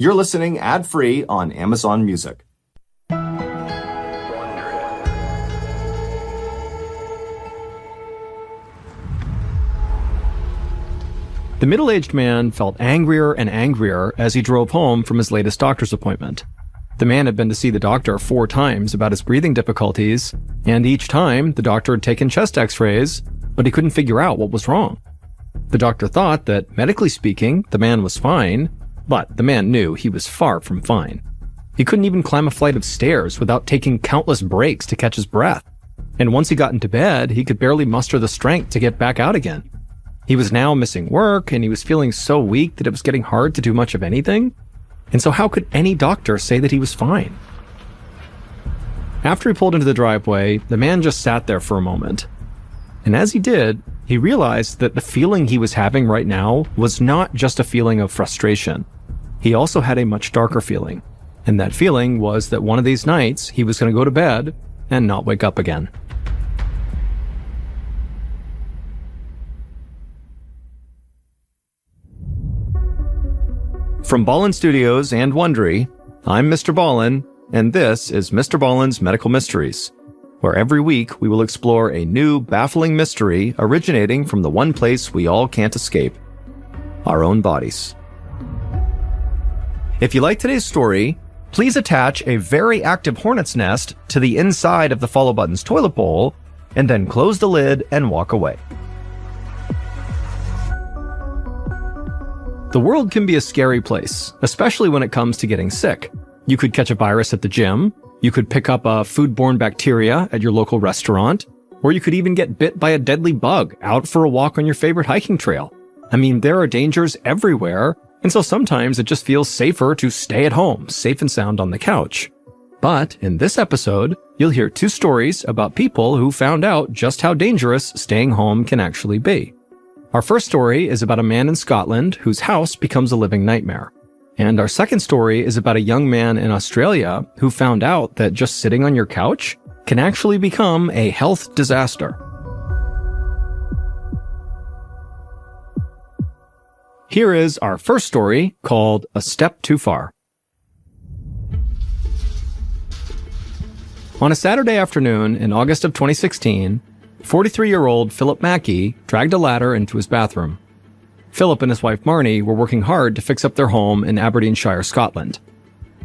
You're listening ad-free on Amazon Music. The middle-aged man felt angrier and angrier as he drove home from his latest doctor's appointment. The man had been to see the doctor 4 times about his breathing difficulties, and each time the doctor had taken chest x-rays, but he couldn't figure out what was wrong. The doctor thought that, medically speaking, the man was fine, but the man knew he was far from fine. He couldn't even climb a flight of stairs without taking countless breaks to catch his breath, and once he got into bed, he could barely muster the strength to get back out again. He was now missing work, and he was feeling so weak that it was getting hard to do much of anything. And so how could any doctor say that he was fine? After he pulled into the driveway, the man just sat there for a moment. And as he did, he realized that the feeling he was having right now was not just a feeling of frustration. He also had a much darker feeling. And that feeling was that one of these nights he was going to go to bed and not wake up again. From Mrballen Studios and Wondery, I'm Mr. Ballen, and this is Mr. Ballen's Medical Mysteries, where every week we will explore a new, baffling mystery originating from the one place we all can't escape, our own bodies. If you like today's story, please attach a very active hornet's nest to the inside of the follow button's toilet bowl, and then close the lid and walk away. The world can be a scary place, especially when it comes to getting sick. You could catch a virus at the gym, you could pick up a foodborne bacteria at your local restaurant, or you could even get bit by a deadly bug out for a walk on your favorite hiking trail. I mean, there are dangers everywhere, and so sometimes it just feels safer to stay at home, safe and sound on the couch. But in this episode, you'll hear 2 stories about people who found out just how dangerous staying home can actually be. Our first story is about a man in Scotland whose house becomes a living nightmare. And our second story is about a young man in Australia who found out that just sitting on your couch can actually become a health disaster. Here is our first story called A Step Too Far. On a Saturday afternoon in August of 2016, 43-year-old Philip Mackey dragged a ladder into his bathroom. Philip and his wife Marnie were working hard to fix up their home in Aberdeenshire, Scotland.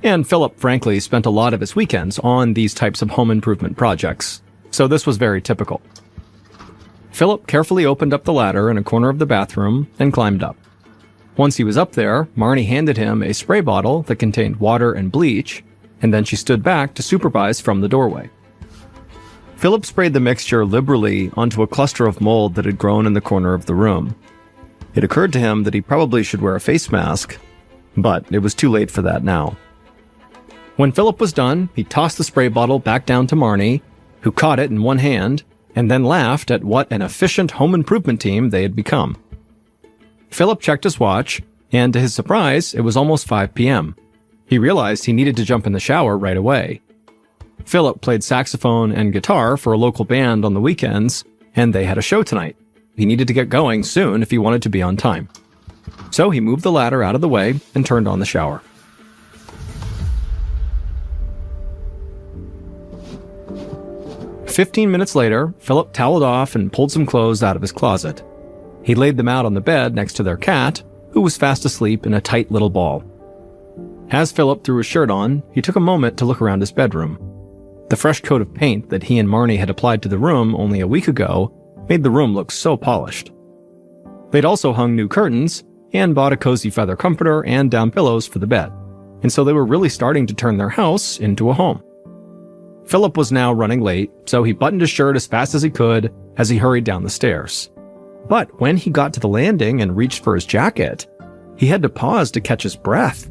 And Philip, frankly, spent a lot of his weekends on these types of home improvement projects, so this was very typical. Philip carefully opened up the ladder in a corner of the bathroom and climbed up. Once he was up there, Marnie handed him a spray bottle that contained water and bleach, and then she stood back to supervise from the doorway. Philip sprayed the mixture liberally onto a cluster of mold that had grown in the corner of the room. It occurred to him that he probably should wear a face mask, but it was too late for that now. When Philip was done, he tossed the spray bottle back down to Marnie, who caught it in one hand, and then laughed at what an efficient home improvement team they had become. Philip checked his watch, and to his surprise, it was almost 5 p.m. He realized he needed to jump in the shower right away. Philip played saxophone and guitar for a local band on the weekends, and they had a show tonight. He needed to get going soon if he wanted to be on time. So he moved the ladder out of the way and turned on the shower. "15 minutes later, Philip toweled off and pulled some clothes out of his closet. He laid them out on the bed next to their cat, who was fast asleep in a tight little ball. As Philip threw his shirt on, he took a moment to look around his bedroom. The fresh coat of paint that he and Marnie had applied to the room only a week ago made the room look so polished. They'd also hung new curtains and bought a cozy feather comforter and down pillows for the bed, and so they were really starting to turn their house into a home. Philip was now running late, so he buttoned his shirt as fast as he could as he hurried down the stairs. But when he got to the landing and reached for his jacket, he had to pause to catch his breath.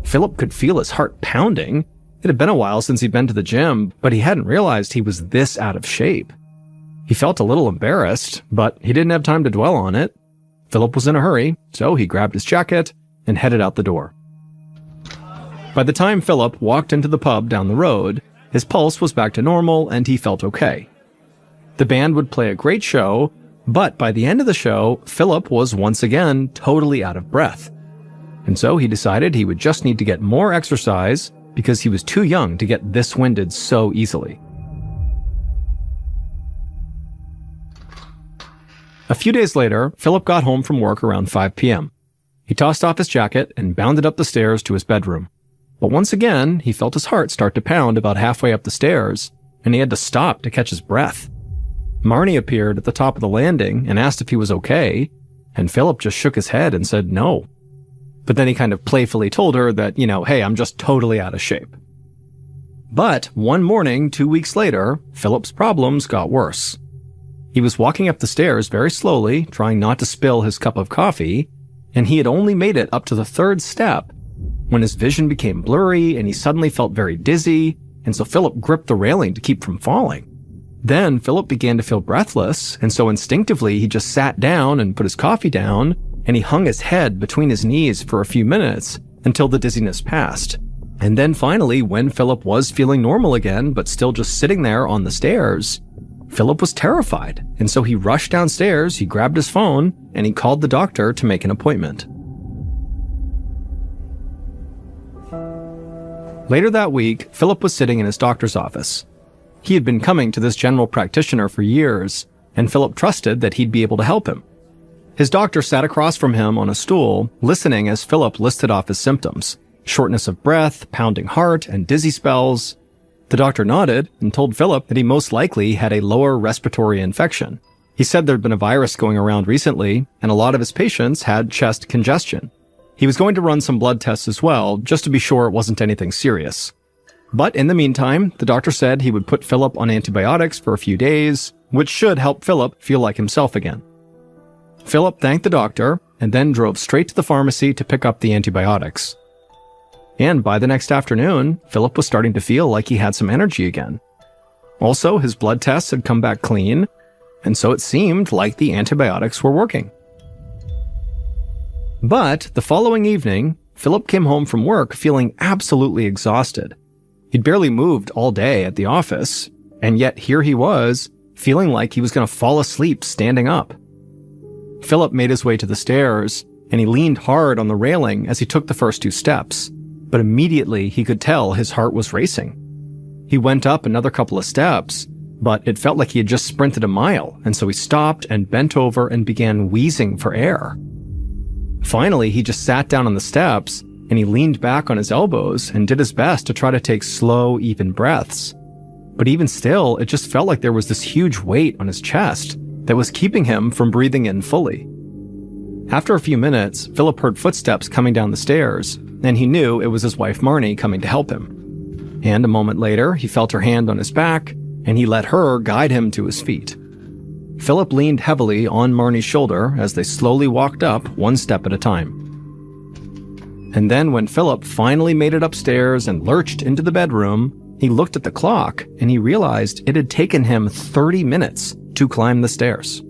Philip could feel his heart pounding. It had been a while since he'd been to the gym, but he hadn't realized he was this out of shape. He felt a little embarrassed, but he didn't have time to dwell on it. Philip was in a hurry, so he grabbed his jacket and headed out the door. By the time Philip walked into the pub down the road, his pulse was back to normal and he felt okay. The band would play a great show, but by the end of the show, Philip was once again totally out of breath. and so he decided he would just need to get more exercise because he was too young to get this winded so easily. A few days later, Philip got home from work around 5 p.m. He tossed off his jacket and bounded up the stairs to his bedroom. But once again, he felt his heart start to pound about halfway up the stairs, and he had to stop to catch his breath. Marnie appeared at the top of the landing and asked if he was okay, and Philip just shook his head and said no. But then he kind of playfully told her that, hey, I'm just totally out of shape. But one morning, 2 weeks later, Philip's problems got worse. He was walking up the stairs very slowly, trying not to spill his cup of coffee, and he had only made it up to the third step when his vision became blurry and he suddenly felt very dizzy, and so Philip gripped the railing to keep from falling. Then Philip began to feel breathless, and so instinctively he just sat down and put his coffee down, and he hung his head between his knees for a few minutes until the dizziness passed. And then finally, when Philip was feeling normal again, but still just sitting there on the stairs, Philip was terrified, and so he rushed downstairs, he grabbed his phone, and he called the doctor to make an appointment. Later that week, Philip was sitting in his doctor's office. He had been coming to this general practitioner for years, and Philip trusted that he'd be able to help him. His doctor sat across from him on a stool, listening as Philip listed off his symptoms: shortness of breath, pounding heart, and dizzy spells. The doctor nodded and told Philip that he most likely had a lower respiratory infection. He said there'd been a virus going around recently, and a lot of his patients had chest congestion. He was going to run some blood tests as well, just to be sure it wasn't anything serious. But in the meantime, the doctor said he would put Philip on antibiotics for a few days, which should help Philip feel like himself again. Philip thanked the doctor and then drove straight to the pharmacy to pick up the antibiotics. And by the next afternoon, Philip was starting to feel like he had some energy again. Also, his blood tests had come back clean, and so it seemed like the antibiotics were working. But the following evening, Philip came home from work feeling absolutely exhausted. He'd barely moved all day at the office, and yet here he was, feeling like he was going to fall asleep standing up. Philip made his way to the stairs, and he leaned hard on the railing as he took the first 2 steps. But immediately he could tell his heart was racing. He went up another couple of steps, but it felt like he had just sprinted a mile, and so he stopped and bent over and began wheezing for air. Finally, he just sat down on the steps, and he leaned back on his elbows and did his best to try to take slow, even breaths. But even still, it just felt like there was this huge weight on his chest that was keeping him from breathing in fully. After a few minutes, Philip heard footsteps coming down the stairs, and he knew it was his wife Marnie coming to help him. And a moment later, he felt her hand on his back, and he let her guide him to his feet. Philip leaned heavily on Marnie's shoulder as they slowly walked up, one step at a time. And then when Philip finally made it upstairs and lurched into the bedroom, he looked at the clock, and he realized it had taken him 30 minutes to climb the stairs.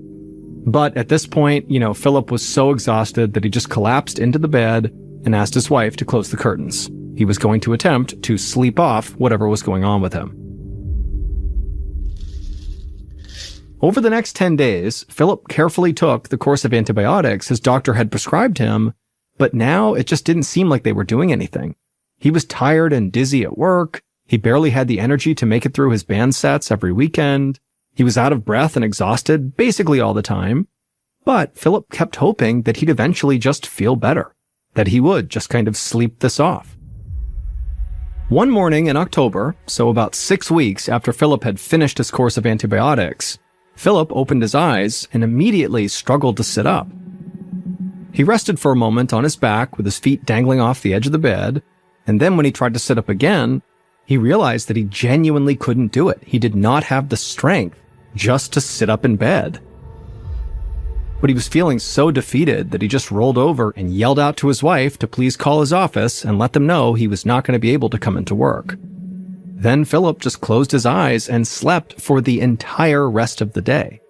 But at this point, Philip was so exhausted that he just collapsed into the bed and asked his wife to close the curtains. He was going to attempt to sleep off whatever was going on with him. Over the next 10 days, Philip carefully took the course of antibiotics his doctor had prescribed him, but now it just didn't seem like they were doing anything. He was tired and dizzy at work. He barely had the energy to make it through his band sets every weekend. He was out of breath and exhausted basically all the time. But Philip kept hoping that he'd eventually just feel better, that he would just kind of sleep this off. One morning in October, so about 6 weeks after Philip had finished his course of antibiotics, Philip opened his eyes and immediately struggled to sit up. He rested for a moment on his back with his feet dangling off the edge of the bed, and then when he tried to sit up again, he realized that he genuinely couldn't do it. He did not have the strength just to sit up in bed. But he was feeling so defeated that he just rolled over and yelled out to his wife to please call his office and let them know he was not going to be able to come into work. Then Philip just closed his eyes and slept for the entire rest of the day.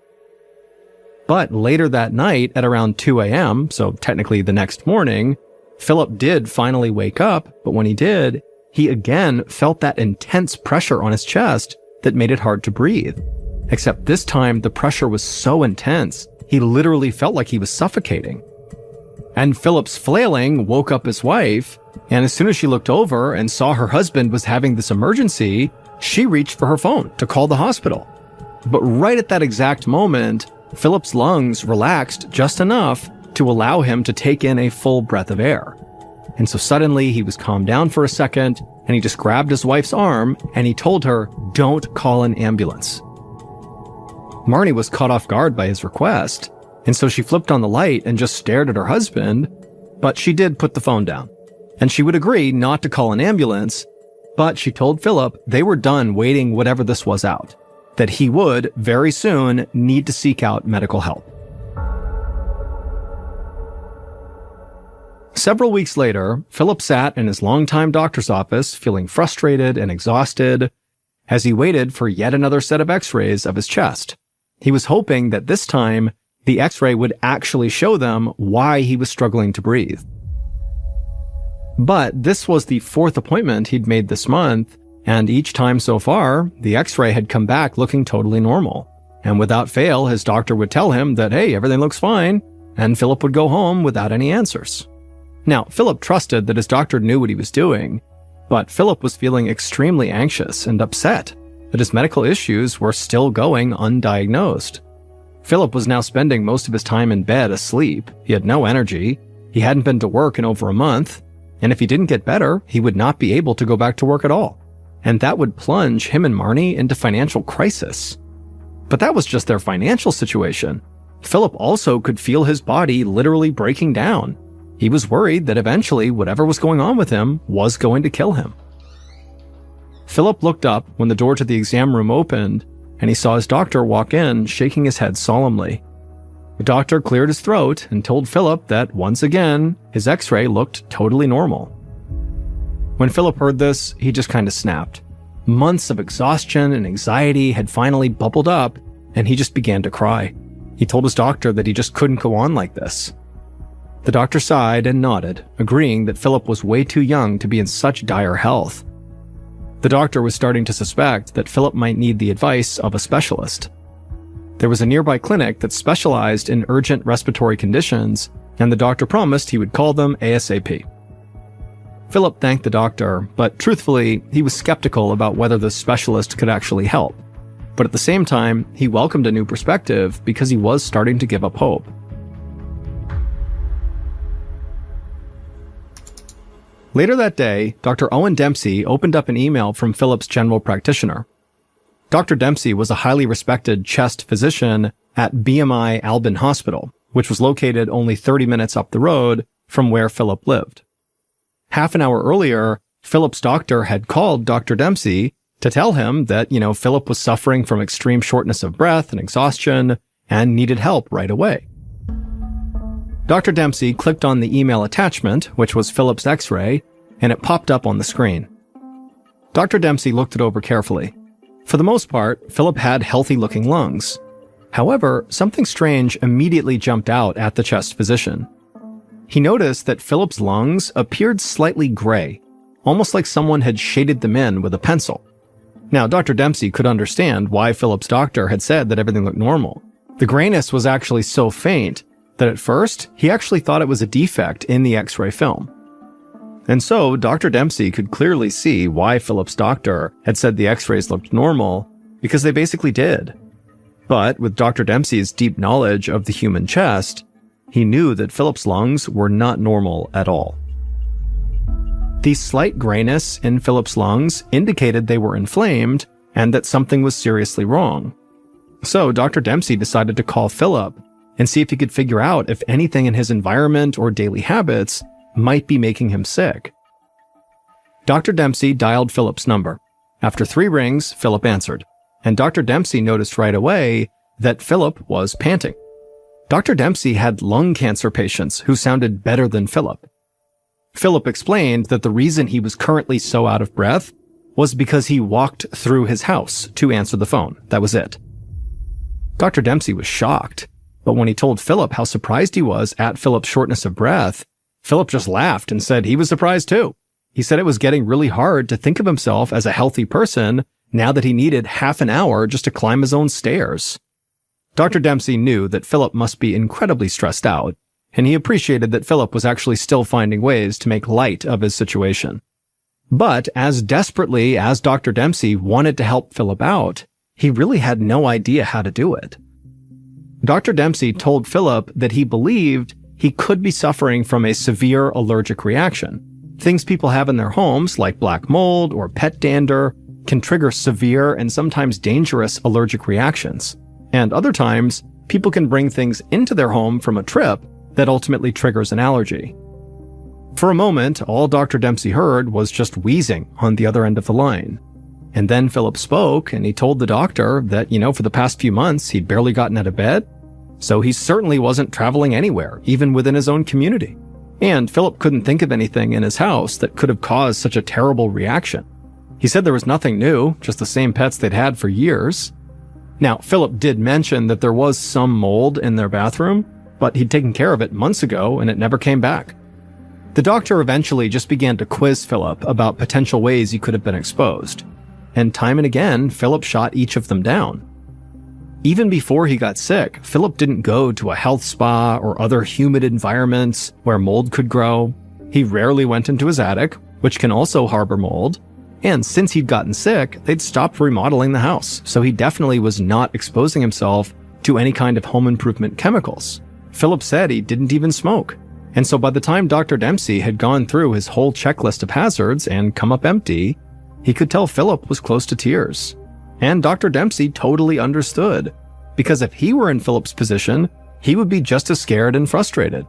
But later that night at around 2 a.m., so technically the next morning, Philip did finally wake up, but when he did, he again felt that intense pressure on his chest that made it hard to breathe. Except this time, the pressure was so intense, he literally felt like he was suffocating. And Philip's flailing woke up his wife, and as soon as she looked over and saw her husband was having this emergency, she reached for her phone to call the hospital. But right at that exact moment, Philip's lungs relaxed just enough to allow him to take in a full breath of air. And so suddenly he was calmed down for a second, and he just grabbed his wife's arm and he told her, "Don't call an ambulance." Marnie was caught off guard by his request, and so she flipped on the light and just stared at her husband, but she did put the phone down. And she would agree not to call an ambulance, but she told Philip they were done waiting whatever this was out, that he would, very soon, need to seek out medical help. Several weeks later, Philip sat in his longtime doctor's office feeling frustrated and exhausted as he waited for yet another set of x-rays of his chest. He was hoping that this time, the x-ray would actually show them why he was struggling to breathe. But this was the fourth appointment he'd made this month, and each time so far, the x-ray had come back looking totally normal. And without fail, his doctor would tell him that, hey, everything looks fine, and Philip would go home without any answers. Now, Philip trusted that his doctor knew what he was doing, but Philip was feeling extremely anxious and upset that his medical issues were still going undiagnosed. Philip was now spending most of his time in bed asleep. He had no energy. He hadn't been to work in over a month. And if he didn't get better, he would not be able to go back to work at all. And that would plunge him and Marnie into financial crisis. But that was just their financial situation. Philip also could feel his body literally breaking down. He was worried that eventually whatever was going on with him was going to kill him. Philip looked up when the door to the exam room opened, and he saw his doctor walk in, shaking his head solemnly. The doctor cleared his throat and told Philip that, once again, his x-ray looked totally normal. When Philip heard this, he just kind of snapped. Months of exhaustion and anxiety had finally bubbled up, and he just began to cry. He told his doctor that he just couldn't go on like this. The doctor sighed and nodded, agreeing that Philip was way too young to be in such dire health. The doctor was starting to suspect that Philip might need the advice of a specialist. There was a nearby clinic that specialized in urgent respiratory conditions, and the doctor promised he would call them ASAP. Philip thanked the doctor, but truthfully, he was skeptical about whether the specialist could actually help. But at the same time, he welcomed a new perspective because he was starting to give up hope. Later that day, Dr. Owen Dempsey opened up an email from Philip's general practitioner. Dr. Dempsey was a highly respected chest physician at BMI Albin Hospital, which was located only 30 minutes up the road from where Philip lived. Half an hour earlier, Philip's doctor had called Dr. Dempsey to tell him that, Philip was suffering from extreme shortness of breath and exhaustion and needed help right away. Dr. Dempsey clicked on the email attachment, which was Philip's x-ray, and it popped up on the screen. Dr. Dempsey looked it over carefully. For the most part, Philip had healthy-looking lungs. However, something strange immediately jumped out at the chest physician. He noticed that Philip's lungs appeared slightly gray, almost like someone had shaded them in with a pencil. Now, Dr. Dempsey could understand why Philip's doctor had said that everything looked normal. The grayness was actually so faint that at first, he actually thought it was a defect in the x-ray film. And so, Dr. Dempsey could clearly see why Philip's doctor had said the x-rays looked normal, because they basically did. But with Dr. Dempsey's deep knowledge of the human chest, he knew that Philip's lungs were not normal at all. The slight grayness in Philip's lungs indicated they were inflamed and that something was seriously wrong. So Dr. Dempsey decided to call Philip and see if he could figure out if anything in his environment or daily habits might be making him sick. Dr. Dempsey dialed Philip's number. After 3 rings, Philip answered, and Dr. Dempsey noticed right away that Philip was panting. Dr. Dempsey had lung cancer patients who sounded better than Philip. Philip explained that the reason he was currently so out of breath was because he walked through his house to answer the phone. That was it. Dr. Dempsey was shocked, but when he told Philip how surprised he was at Philip's shortness of breath, Philip just laughed and said he was surprised too. He said it was getting really hard to think of himself as a healthy person now that he needed half an hour just to climb his own stairs. Dr. Dempsey knew that Philip must be incredibly stressed out, and he appreciated that Philip was actually still finding ways to make light of his situation. But as desperately as Dr. Dempsey wanted to help Philip out, he really had no idea how to do it. Dr. Dempsey told Philip that he believed he could be suffering from a severe allergic reaction. Things people have in their homes, like black mold or pet dander, can trigger severe and sometimes dangerous allergic reactions. And other times, people can bring things into their home from a trip that ultimately triggers an allergy. For a moment, all Dr. Dempsey heard was just wheezing on the other end of the line. And then Philip spoke, and he told the doctor that, for the past few months, he'd barely gotten out of bed, so he certainly wasn't traveling anywhere, even within his own community. And Philip couldn't think of anything in his house that could have caused such a terrible reaction. He said there was nothing new, just the same pets they'd had for years. Now, Philip did mention that there was some mold in their bathroom, but he'd taken care of it months ago and it never came back. The doctor eventually just began to quiz Philip about potential ways he could have been exposed. And time and again, Philip shot each of them down. Even before he got sick, Philip didn't go to a health spa or other humid environments where mold could grow. He rarely went into his attic, which can also harbor mold. And since he'd gotten sick, they'd stopped remodeling the house, so he definitely was not exposing himself to any kind of home improvement chemicals. Philip said he didn't even smoke. And so by the time Dr. Dempsey had gone through his whole checklist of hazards and come up empty, he could tell Philip was close to tears. And Dr. Dempsey totally understood, because if he were in Philip's position, he would be just as scared and frustrated.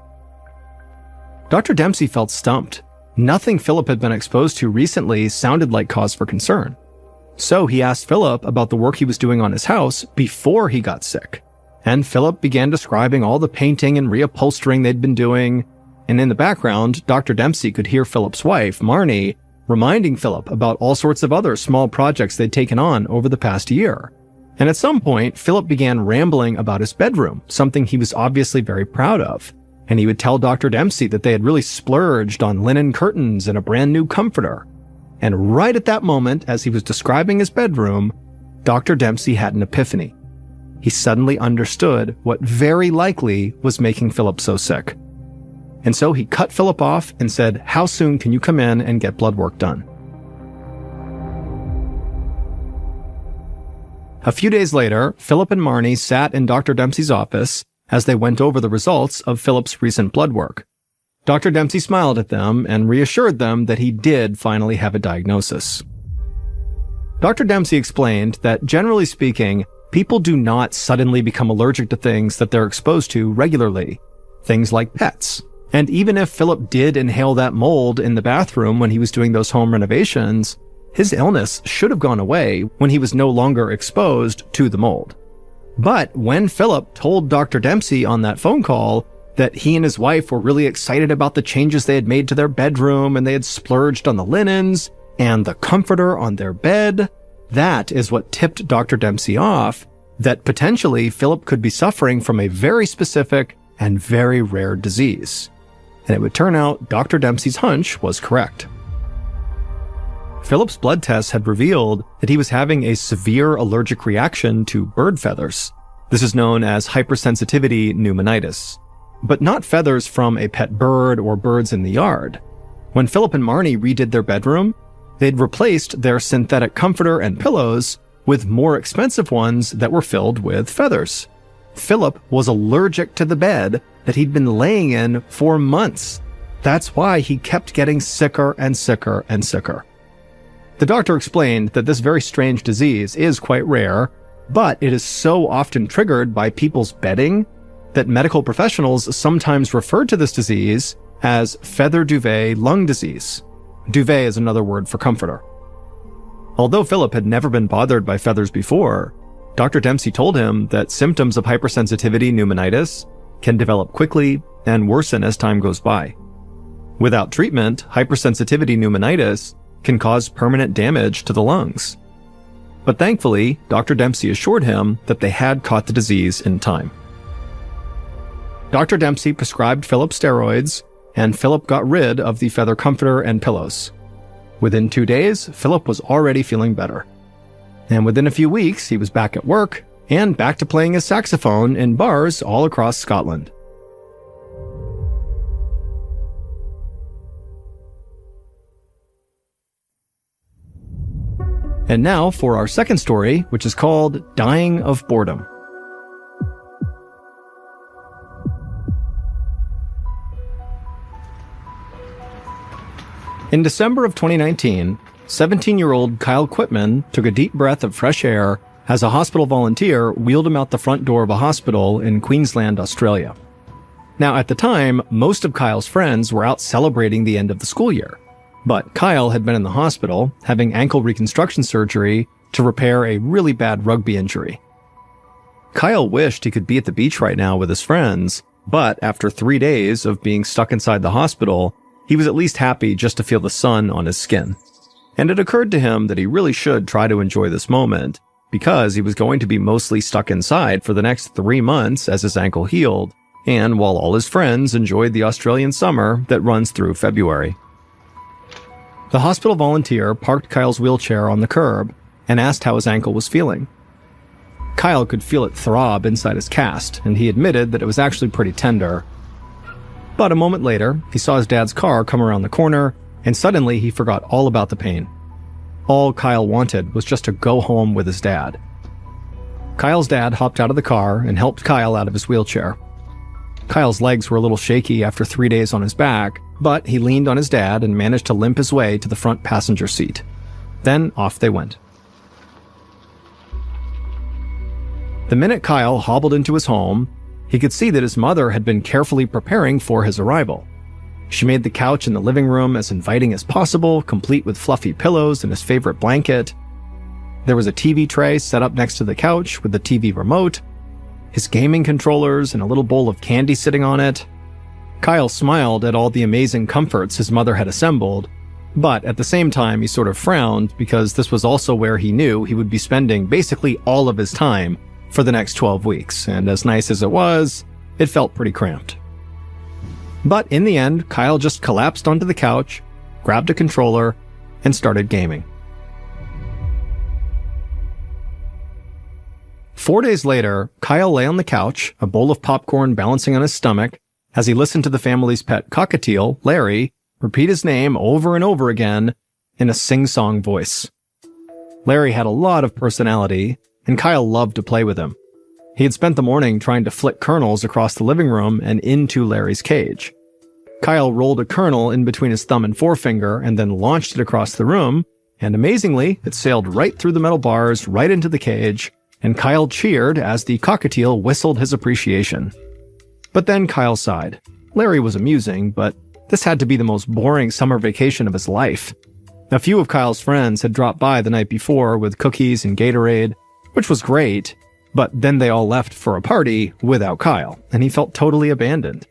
Dr. Dempsey felt stumped. Nothing Philip had been exposed to recently sounded like cause for concern. So he asked Philip about the work he was doing on his house before he got sick. And Philip began describing all the painting and reupholstering they'd been doing. And in the background, Dr. Dempsey could hear Philip's wife, Marnie, reminding Philip about all sorts of other small projects they'd taken on over the past year. And at some point, Philip began rambling about his bedroom, something he was obviously very proud of. And he would tell Dr. Dempsey that they had really splurged on linen curtains and a brand new comforter. And right at that moment, as he was describing his bedroom, Dr. Dempsey had an epiphany. He suddenly understood what very likely was making Philip so sick. And so he cut Philip off and said, "How soon can you come in and get blood work done?" A few days later, Philip and Marnie sat in Dr. Dempsey's office as they went over the results of Philip's recent blood work. Dr. Dempsey smiled at them and reassured them that he did finally have a diagnosis. Dr. Dempsey explained that, generally speaking, people do not suddenly become allergic to things that they're exposed to regularly, things like pets. And even if Philip did inhale that mold in the bathroom when he was doing those home renovations, his illness should have gone away when he was no longer exposed to the mold. But when Philip told Dr. Dempsey on that phone call that he and his wife were really excited about the changes they had made to their bedroom and they had splurged on the linens and the comforter on their bed, that is what tipped Dr. Dempsey off that potentially Philip could be suffering from a very specific and very rare disease. And it would turn out Dr. Dempsey's hunch was correct. Philip's blood tests had revealed that he was having a severe allergic reaction to bird feathers. This is known as hypersensitivity pneumonitis. But not feathers from a pet bird or birds in the yard. When Philip and Marnie redid their bedroom, they'd replaced their synthetic comforter and pillows with more expensive ones that were filled with feathers. Philip was allergic to the bed that he'd been laying in for months. That's why he kept getting sicker and sicker and sicker. The doctor explained that this very strange disease is quite rare, but it is so often triggered by people's bedding that medical professionals sometimes refer to this disease as feather duvet lung disease. Duvet is another word for comforter. Although Philip had never been bothered by feathers before, Dr. Dempsey told him that symptoms of hypersensitivity pneumonitis can develop quickly and worsen as time goes by. Without treatment, hypersensitivity pneumonitis can cause permanent damage to the lungs. But thankfully, Dr. Dempsey assured him that they had caught the disease in time. Dr. Dempsey prescribed Philip steroids, and Philip got rid of the feather comforter and pillows. Within 2 days, Philip was already feeling better. And within a few weeks, he was back at work and back to playing his saxophone in bars all across Scotland. And now for our second story, which is called Dying of Boredom. In December of 2019, 17-year-old Kyle Quitman took a deep breath of fresh air as a hospital volunteer wheeled him out the front door of a hospital in Queensland, Australia. Now, at the time, most of Kyle's friends were out celebrating the end of the school year. But Kyle had been in the hospital, having ankle reconstruction surgery to repair a really bad rugby injury. Kyle wished he could be at the beach right now with his friends, but after 3 days of being stuck inside the hospital, he was at least happy just to feel the sun on his skin. And it occurred to him that he really should try to enjoy this moment, because he was going to be mostly stuck inside for the next 3 months as his ankle healed, and while all his friends enjoyed the Australian summer that runs through February. The hospital volunteer parked Kyle's wheelchair on the curb and asked how his ankle was feeling. Kyle could feel it throb inside his cast, and he admitted that it was actually pretty tender. But a moment later, he saw his dad's car come around the corner, and suddenly he forgot all about the pain. All Kyle wanted was just to go home with his dad. Kyle's dad hopped out of the car and helped Kyle out of his wheelchair. Kyle's legs were a little shaky after 3 days on his back, but he leaned on his dad and managed to limp his way to the front passenger seat. Then off they went. The minute Kyle hobbled into his home, he could see that his mother had been carefully preparing for his arrival. She made the couch in the living room as inviting as possible, complete with fluffy pillows and his favorite blanket. There was a TV tray set up next to the couch with the TV remote, his gaming controllers, and a little bowl of candy sitting on it. Kyle smiled at all the amazing comforts his mother had assembled, but at the same time he sort of frowned because this was also where he knew he would be spending basically all of his time for the next 12 weeks, and as nice as it was, it felt pretty cramped. But in the end, Kyle just collapsed onto the couch, grabbed a controller, and started gaming. 4 days later, Kyle lay on the couch, a bowl of popcorn balancing on his stomach, as he listened to the family's pet cockatiel, Larry, repeat his name over and over again in a sing-song voice. Larry had a lot of personality, and Kyle loved to play with him. He had spent the morning trying to flick kernels across the living room and into Larry's cage. Kyle rolled a kernel in between his thumb and forefinger and then launched it across the room, and amazingly, it sailed right through the metal bars, right into the cage, and Kyle cheered as the cockatiel whistled his appreciation. But then Kyle sighed. Larry was amusing, but this had to be the most boring summer vacation of his life. A few of Kyle's friends had dropped by the night before with cookies and Gatorade, which was great, but then they all left for a party without Kyle, and he felt totally abandoned.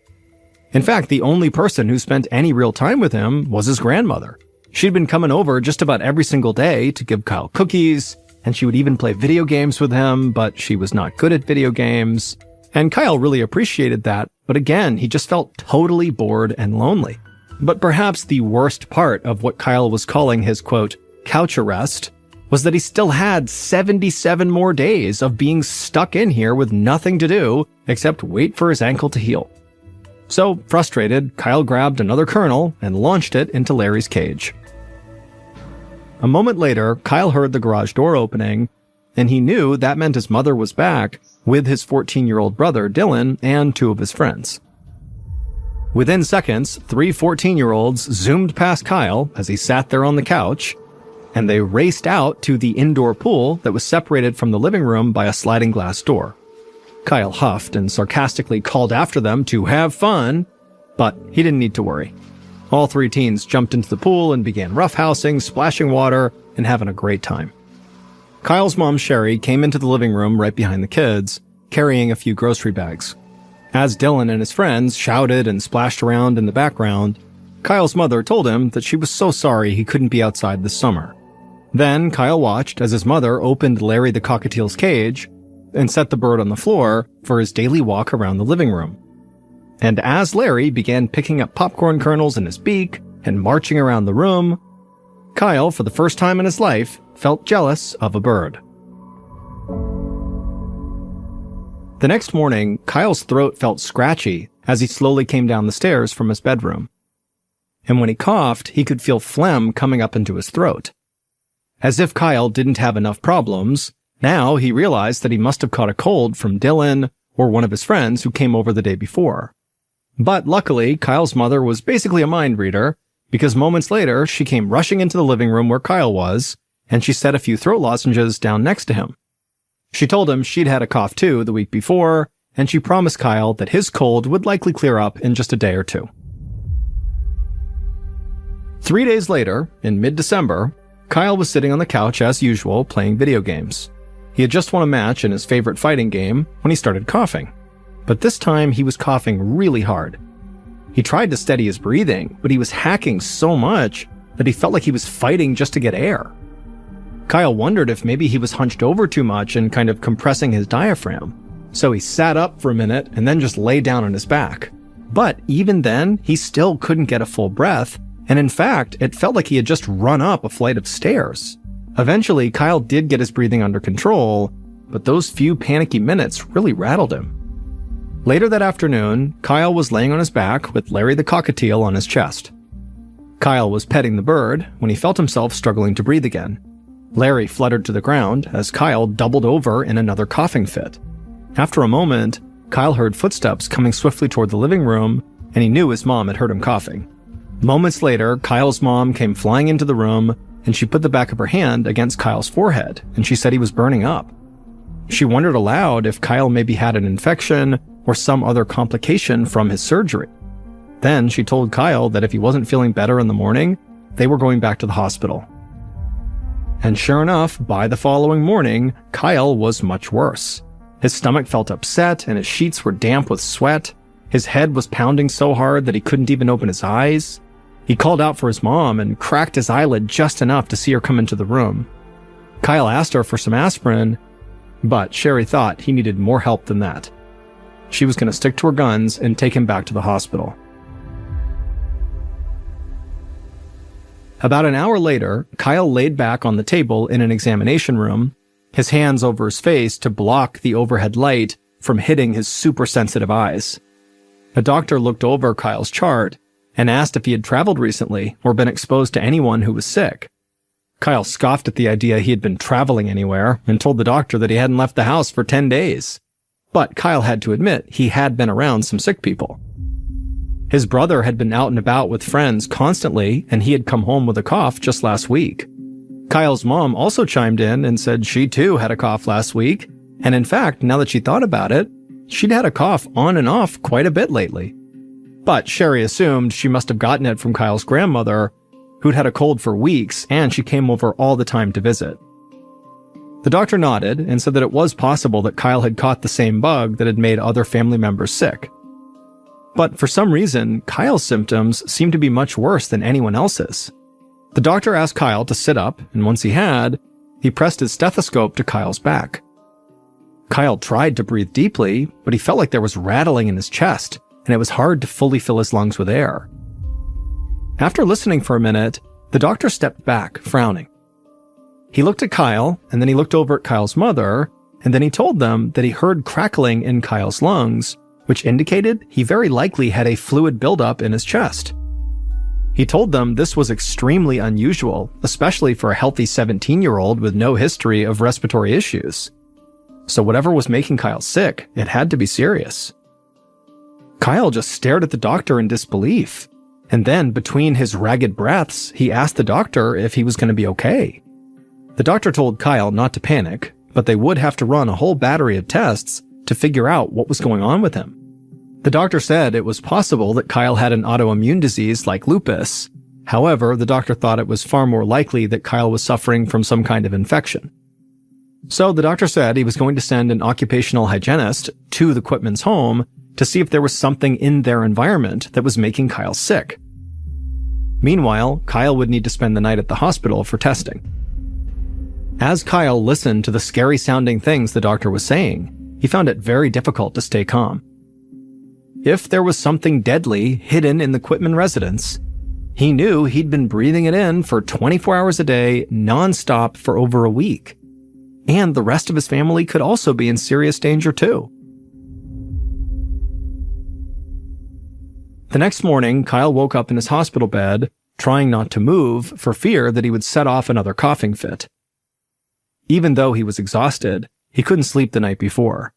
In fact, the only person who spent any real time with him was his grandmother. She'd been coming over just about every single day to give Kyle cookies, and she would even play video games with him, but she was not good at video games. And Kyle really appreciated that, but again, he just felt totally bored and lonely. But perhaps the worst part of what Kyle was calling his, quote, couch arrest was that he still had 77 more days of being stuck in here with nothing to do except wait for his ankle to heal. So, frustrated, Kyle grabbed another kernel and launched it into Larry's cage. A moment later, Kyle heard the garage door opening, and he knew that meant his mother was back with his 14-year-old brother, Dylan, and 2 of his friends. Within seconds, 3 14-year-olds zoomed past Kyle as he sat there on the couch, and they raced out to the indoor pool that was separated from the living room by a sliding glass door. Kyle huffed and sarcastically called after them to have fun, but he didn't need to worry. All 3 teens jumped into the pool and began roughhousing, splashing water, and having a great time. Kyle's mom, Sherry, came into the living room right behind the kids, carrying a few grocery bags. As Dylan and his friends shouted and splashed around in the background, Kyle's mother told him that she was so sorry he couldn't be outside this summer. Then Kyle watched as his mother opened Larry the cockatiel's cage and set the bird on the floor for his daily walk around the living room. And as Larry began picking up popcorn kernels in his beak and marching around the room, Kyle, for the first time in his life, felt jealous of a bird. The next morning, Kyle's throat felt scratchy as he slowly came down the stairs from his bedroom. And when he coughed, he could feel phlegm coming up into his throat. As if Kyle didn't have enough problems, now he realized that he must have caught a cold from Dylan or one of his friends who came over the day before. But luckily, Kyle's mother was basically a mind reader, because moments later, she came rushing into the living room where Kyle was, and she set a few throat lozenges down next to him. She told him she'd had a cough too the week before, and she promised Kyle that his cold would likely clear up in just a day or two. 3 days later, in mid-December, Kyle was sitting on the couch as usual playing video games. He had just won a match in his favorite fighting game when he started coughing. But this time he was coughing really hard. He tried to steady his breathing, but he was hacking so much that he felt like he was fighting just to get air. Kyle wondered if maybe he was hunched over too much and kind of compressing his diaphragm. So he sat up for a minute and then just lay down on his back. But even then, he still couldn't get a full breath, and in fact, it felt like he had just run up a flight of stairs. Eventually, Kyle did get his breathing under control, but those few panicky minutes really rattled him. Later that afternoon, Kyle was laying on his back with Larry the cockatiel on his chest. Kyle was petting the bird when he felt himself struggling to breathe again. Larry fluttered to the ground as Kyle doubled over in another coughing fit. After a moment, Kyle heard footsteps coming swiftly toward the living room, and he knew his mom had heard him coughing. Moments later, Kyle's mom came flying into the room, and she put the back of her hand against Kyle's forehead, and she said he was burning up. She wondered aloud if Kyle maybe had an infection or some other complication from his surgery. Then she told Kyle that if he wasn't feeling better in the morning, they were going back to the hospital. And sure enough, by the following morning, Kyle was much worse. His stomach felt upset and his sheets were damp with sweat. His head was pounding so hard that he couldn't even open his eyes. He called out for his mom and cracked his eyelid just enough to see her come into the room. Kyle asked her for some aspirin, but Sherry thought he needed more help than that. She was going to stick to her guns and take him back to the hospital. About an hour later, Kyle laid back on the table in an examination room, his hands over his face to block the overhead light from hitting his super sensitive eyes. A doctor looked over Kyle's chart and asked if he had traveled recently or been exposed to anyone who was sick. Kyle scoffed at the idea he had been traveling anywhere and told the doctor that he hadn't left the house for 10 days. But Kyle had to admit he had been around some sick people. His brother had been out and about with friends constantly, and he had come home with a cough just last week. Kyle's mom also chimed in and said she too had a cough last week, and in fact, now that she thought about it, she'd had a cough on and off quite a bit lately. But Sherry assumed she must have gotten it from Kyle's grandmother, who'd had a cold for weeks, and she came over all the time to visit. The doctor nodded and said that it was possible that Kyle had caught the same bug that had made other family members sick. But for some reason, Kyle's symptoms seemed to be much worse than anyone else's. The doctor asked Kyle to sit up, and once he had, he pressed his stethoscope to Kyle's back. Kyle tried to breathe deeply, but he felt like there was rattling in his chest, and it was hard to fully fill his lungs with air. After listening for a minute, the doctor stepped back, frowning. He looked at Kyle, and then he looked over at Kyle's mother, and then he told them that he heard crackling in Kyle's lungs, which indicated he very likely had a fluid buildup in his chest. He told them this was extremely unusual, especially for a healthy 17-year-old with no history of respiratory issues. So whatever was making Kyle sick, it had to be serious. Kyle just stared at the doctor in disbelief, and then between his ragged breaths, he asked the doctor if he was going to be okay. The doctor told Kyle not to panic, but they would have to run a whole battery of tests to figure out what was going on with him. The doctor said it was possible that Kyle had an autoimmune disease like lupus. However, the doctor thought it was far more likely that Kyle was suffering from some kind of infection. So the doctor said he was going to send an occupational hygienist to the Quitman's home to see if there was something in their environment that was making Kyle sick. Meanwhile, Kyle would need to spend the night at the hospital for testing. As Kyle listened to the scary-sounding things the doctor was saying, he found it very difficult to stay calm. If there was something deadly hidden in the Quitman residence, he knew he'd been breathing it in for 24 hours a day, non-stop for over a week. And the rest of his family could also be in serious danger too. The next morning, Kyle woke up in his hospital bed trying not to move for fear that he would set off another coughing fit. Even though he was exhausted, he couldn't sleep the night before.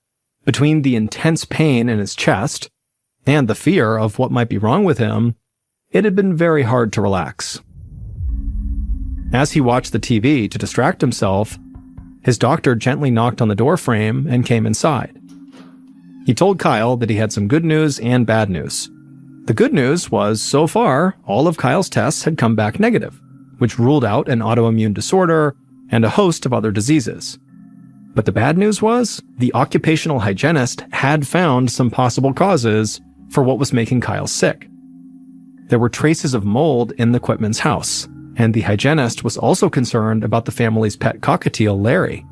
Between the intense pain in his chest and the fear of what might be wrong with him, it had been very hard to relax. As he watched the TV to distract himself, his doctor gently knocked on the door frame and came inside. He told Kyle that he had some good news and bad news. The good news was, so far, all of Kyle's tests had come back negative, which ruled out an autoimmune disorder and a host of other diseases. But the bad news was, the occupational hygienist had found some possible causes for what was making Kyle sick. There were traces of mold in the Quitman's house, and the hygienist was also concerned about the family's pet cockatiel, Larry.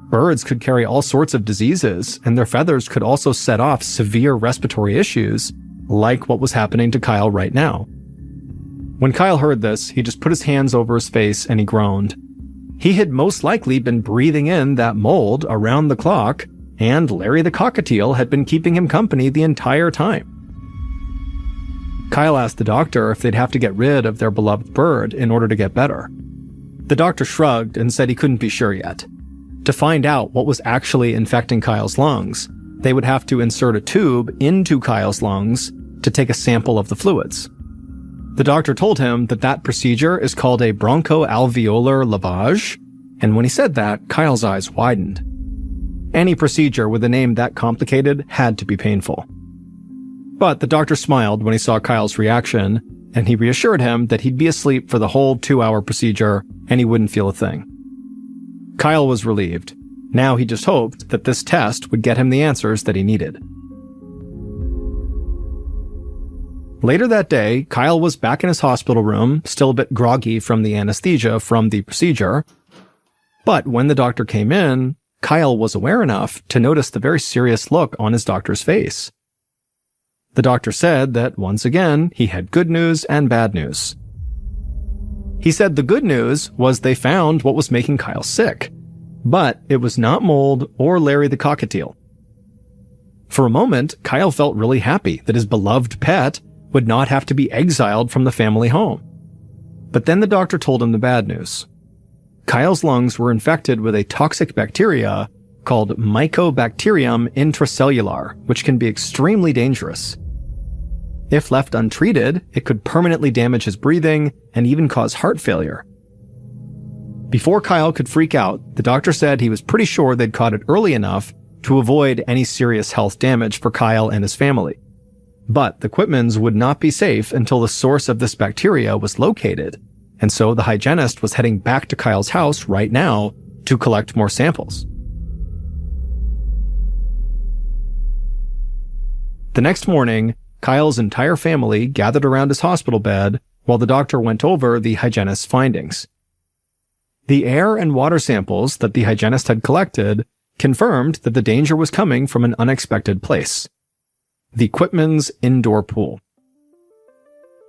Birds could carry all sorts of diseases, and their feathers could also set off severe respiratory issues, like what was happening to Kyle right now. When Kyle heard this, he just put his hands over his face and he groaned. He had most likely been breathing in that mold around the clock, and Larry the cockatiel had been keeping him company the entire time. Kyle asked the doctor if they'd have to get rid of their beloved bird in order to get better. The doctor shrugged and said he couldn't be sure yet. To find out what was actually infecting Kyle's lungs, they would have to insert a tube into Kyle's lungs to take a sample of the fluids. The doctor told him that that procedure is called a bronchoalveolar lavage, and when he said that, Kyle's eyes widened. Any procedure with a name that complicated had to be painful. But the doctor smiled when he saw Kyle's reaction, and he reassured him that he'd be asleep for the whole 2-hour procedure and he wouldn't feel a thing. Kyle was relieved. Now he just hoped that this test would get him the answers that he needed. Later that day, Kyle was back in his hospital room, still a bit groggy from the anesthesia from the procedure. But when the doctor came in, Kyle was aware enough to notice the very serious look on his doctor's face. The doctor said that, once again, he had good news and bad news. He said the good news was they found what was making Kyle sick, but it was not mold or Larry the cockatiel. For a moment, Kyle felt really happy that his beloved pet would not have to be exiled from the family home. But then the doctor told him the bad news. Kyle's lungs were infected with a toxic bacteria called Mycobacterium intracellular, which can be extremely dangerous. If left untreated, it could permanently damage his breathing and even cause heart failure. Before Kyle could freak out, the doctor said he was pretty sure they'd caught it early enough to avoid any serious health damage for Kyle and his family. But the Quitmans would not be safe until the source of this bacteria was located, and so the hygienist was heading back to Kyle's house right now to collect more samples. The next morning, Kyle's entire family gathered around his hospital bed while the doctor went over the hygienist's findings. The air and water samples that the hygienist had collected confirmed that the danger was coming from an unexpected place: the Quitman's indoor pool.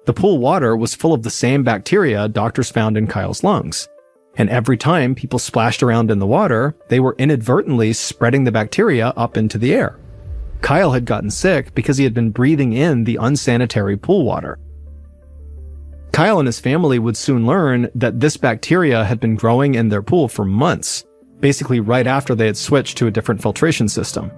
The pool water was full of the same bacteria doctors found in Kyle's lungs, and every time people splashed around in the water, they were inadvertently spreading the bacteria up into the air. Kyle had gotten sick because he had been breathing in the unsanitary pool water. Kyle and his family would soon learn that this bacteria had been growing in their pool for months, basically right after they had switched to a different filtration system.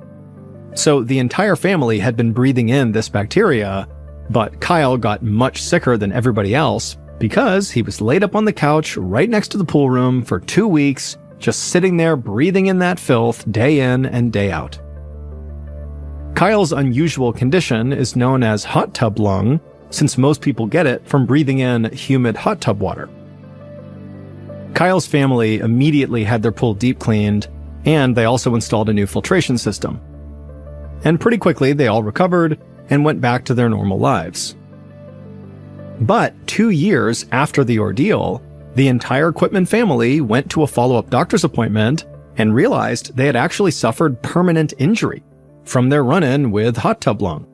So the entire family had been breathing in this bacteria, but Kyle got much sicker than everybody else because he was laid up on the couch right next to the pool room for 2 weeks, just sitting there breathing in that filth day in and day out. Kyle's unusual condition is known as hot tub lung, since most people get it from breathing in humid hot tub water. Kyle's family immediately had their pool deep cleaned, and they also installed a new filtration system. And pretty quickly they all recovered and went back to their normal lives. But 2 years after the ordeal, the entire Quitman family went to a follow-up doctor's appointment and realized they had actually suffered permanent injury from their run-in with hot tub lung.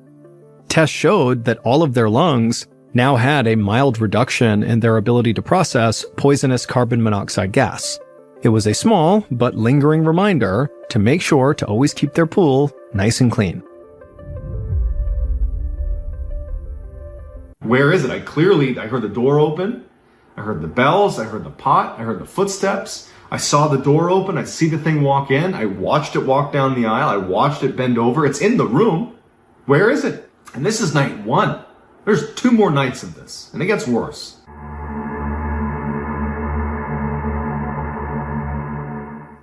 Tests showed that all of their lungs now had a mild reduction in their ability to process poisonous carbon monoxide gas. It was a small but lingering reminder to make sure to always keep their pool nice and clean. Where is it? I heard the door open. I heard the bells. I heard the pot. I heard the footsteps. I saw the door open. I see the thing walk in. I watched it walk down the aisle. I watched it bend over. It's in the room. Where is it? And this is night 1. There's 2 more nights of this, and it gets worse.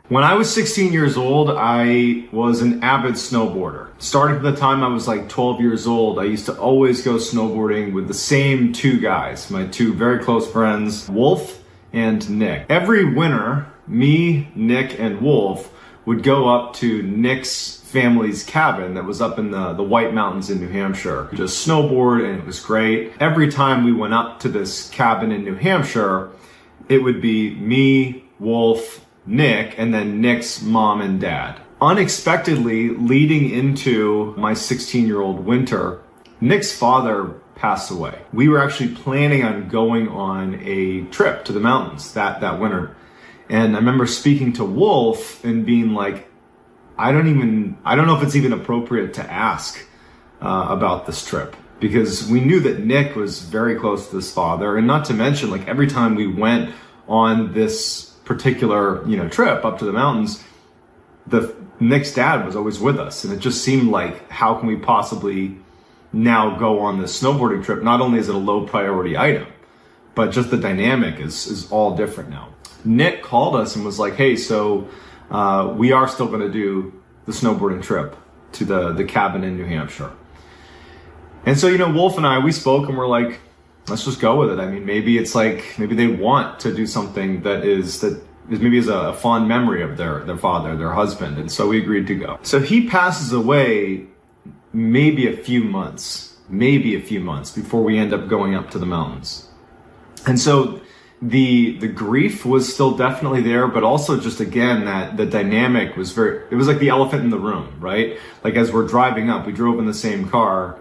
When I was 16 years old, I was an avid snowboarder. Starting from the time I was like 12 years old, I used to always go snowboarding with the same 2 guys, my 2 very close friends, Wolf and Nick. Every winter, me, Nick, and Wolf would go up to Nick's family's cabin that was up in the White Mountains in New Hampshire. Just snowboard, and it was great. Every time we went up to this cabin in New Hampshire, it would be me, Wolf, Nick, and then Nick's mom and dad. Unexpectedly, leading into my 16-year-old winter, Nick's father passed away. We were actually planning on going on a trip to the mountains that winter. And I remember speaking to Wolf and being like, I don't know if it's even appropriate to ask about this trip, because we knew that Nick was very close to his father, and not to mention, like, every time we went on this particular, trip up to the mountains, Nick's dad was always with us, and it just seemed like, how can we possibly now go on this snowboarding trip? Not only is it a low priority item, but just the dynamic is all different now. Nick called us and was like, hey, so we are still going to do the snowboarding trip to the cabin in New Hampshire. And so, Wolf and I, we spoke and we're like, let's just go with it. I mean, maybe they want to do something that is maybe a fond memory of their father, their husband. And so we agreed to go. So he passes away maybe a few months before we end up going up to the mountains. And so the grief was still definitely there, but also just, again, that the dynamic was it was like the elephant in the room, right? Like, as we're driving up, we drove in the same car.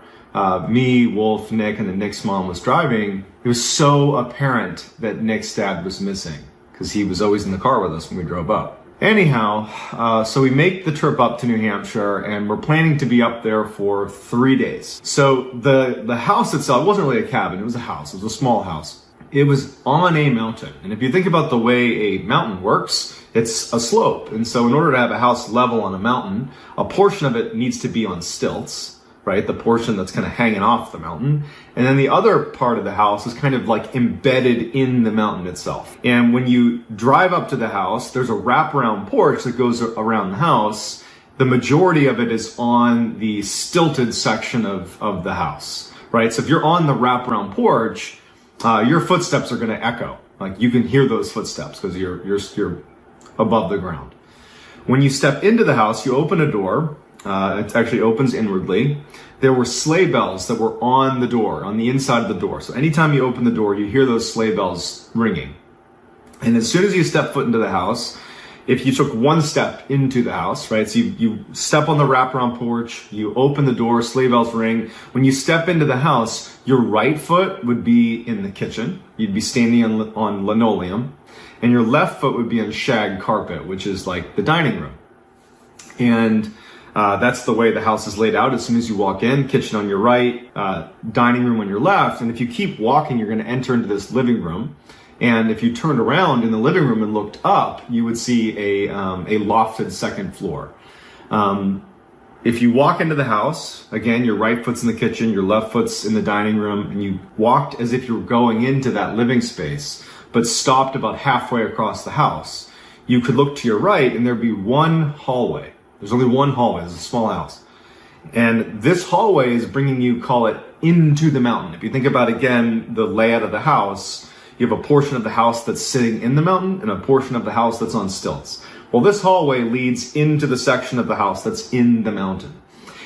Me, Wolf, Nick, and then Nick's mom was driving. It was so apparent that Nick's dad was missing, because he was always in the car with us when we drove up. Anyhow, so we make the trip up to New Hampshire, and we're planning to be up there for 3 days. So the house itself wasn't really a cabin, it was a house. It was a small house. It was on a mountain. And if you think about the way a mountain works, it's a slope. And so in order to have a house level on a mountain, a portion of it needs to be on stilts, right? The portion that's kind of hanging off the mountain. And then the other part of the house is kind of like embedded in the mountain itself. And when you drive up to the house, there's a wraparound porch that goes around the house. The majority of it is on the stilted section of the house, right? So if you're on the wraparound porch, your footsteps are going to echo. Like, you can hear those footsteps because you're above the ground. When you step into the house, you open a door. It actually opens inwardly. There were sleigh bells that were on the door, on the inside of the door. So anytime you open the door, you hear those sleigh bells ringing. And as soon as you step foot into the house, if you took one step into the house, right? So you step on the wraparound porch, you open the door, sleigh bells ring. When you step into the house, your right foot would be in the kitchen. You'd be standing on linoleum. And your left foot would be on shag carpet, which is like the dining room. And that's the way the house is laid out. As soon as you walk in, kitchen on your right, dining room on your left. And if you keep walking, you're going to enter into this living room. And if you turned around in the living room and looked up, you would see a lofted second floor. If you walk into the house, again, your right foot's in the kitchen, your left foot's in the dining room, and you walked as if you were going into that living space, but stopped about halfway across the house, you could look to your right and there'd be one hallway. There's only one hallway. It's a small house. And this hallway is bringing you, call it, into the mountain. If you think about, again, the layout of the house, you have a portion of the house that's sitting in the mountain and a portion of the house that's on stilts. Well, this hallway leads into the section of the house that's in the mountain.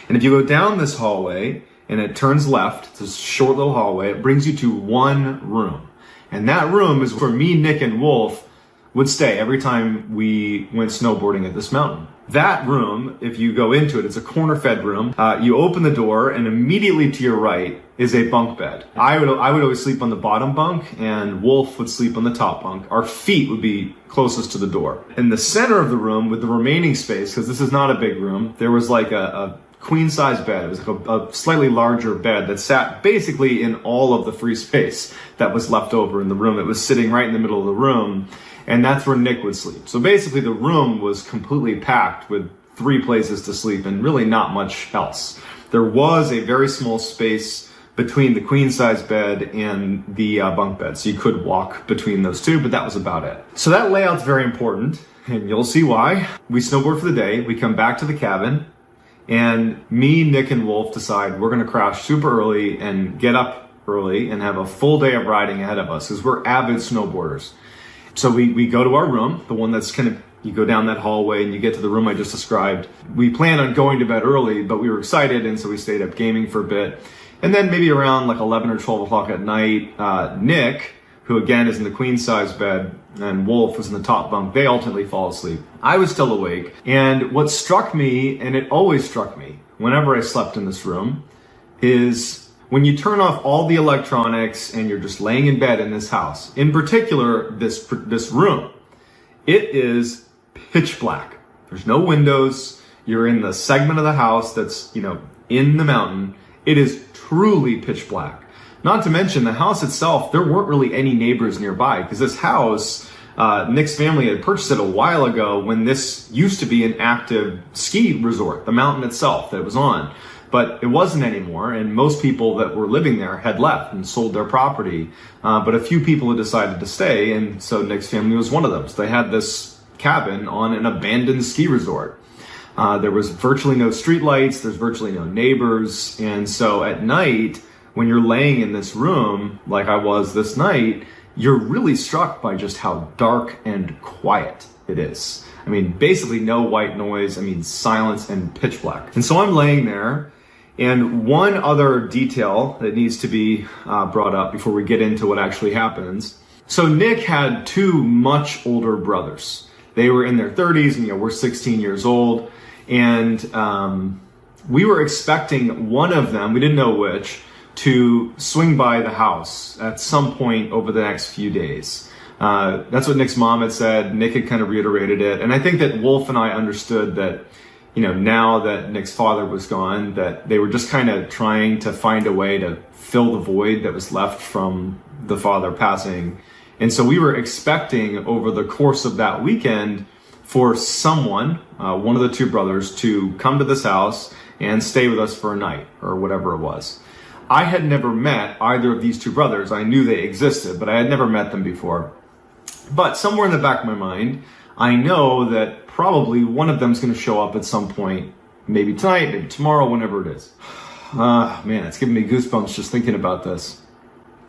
And if you go down this hallway and it turns left, it's a short little hallway, it brings you to one room. And that room is where me, Nick, and Wolf would stay every time we went snowboarding at this mountain. That room, if you go into it, it's a corner-fed room. You open the door, and immediately to your right is a bunk bed. I would always sleep on the bottom bunk, and Wolf would sleep on the top bunk. Our feet would be closest to the door. In the center of the room, with the remaining space, because this is not a big room, there was like a queen size bed. It was like a slightly larger bed that sat basically in all of the free space that was left over in the room. It was sitting right in the middle of the room, and that's where Nick would sleep. So basically the room was completely packed with 3 places to sleep and really not much else. There was a very small space between the queen size bed and the bunk bed, so you could walk between those two, but that was about it. So that layout's very important, and you'll see why. We snowboard for the day, we come back to the cabin, and me, Nick, and Wolf decide we're gonna crash super early and get up early and have a full day of riding ahead of us, because we're avid snowboarders. So we go to our room, the one that's kind of, you go down that hallway and you get to the room I just described. We planned on going to bed early, but we were excited, and so we stayed up gaming for a bit. And then maybe around like 11 or 12 o'clock at night, Nick, who again is in the queen size bed, and Wolf was in the top bunk, they ultimately fall asleep. I was still awake, and what struck me, and it always struck me whenever I slept in this room, is when you turn off all the electronics and you're just laying in bed in this house, in particular this room, it is pitch black. There's no windows. You're in the segment of the house that's, in the mountain. It is truly pitch black. Not to mention the house itself, there weren't really any neighbors nearby, because this house, Nick's family had purchased it a while ago when this used to be an active ski resort, the mountain itself that it was on. But it wasn't anymore, and most people that were living there had left and sold their property. But a few people had decided to stay, and so Nick's family was one of them. So they had this cabin on an abandoned ski resort. There was virtually no streetlights, there's virtually no neighbors, and so at night, when you're laying in this room, like I was this night, you're really struck by just how dark and quiet it is. I mean, basically no white noise, silence and pitch black. And so I'm laying there, and one other detail that needs to be brought up before we get into what actually happens. So Nick had 2 much older brothers. They were in their 30s, and we're 16 years old. And we were expecting one of them, we didn't know which, to swing by the house at some point over the next few days. That's what Nick's mom had said. Nick had kind of reiterated it. And I think that Wolf and I understood that, now that Nick's father was gone, that they were just kind of trying to find a way to fill the void that was left from the father passing. And so we were expecting over the course of that weekend for someone, one of the 2 brothers, to come to this house and stay with us for a night or whatever it was. I had never met either of these 2 brothers. I knew they existed, but I had never met them before. But somewhere in the back of my mind, I know that probably one of them is going to show up at some point, maybe tonight, maybe tomorrow, whenever it is. Man, it's giving me goosebumps just thinking about this.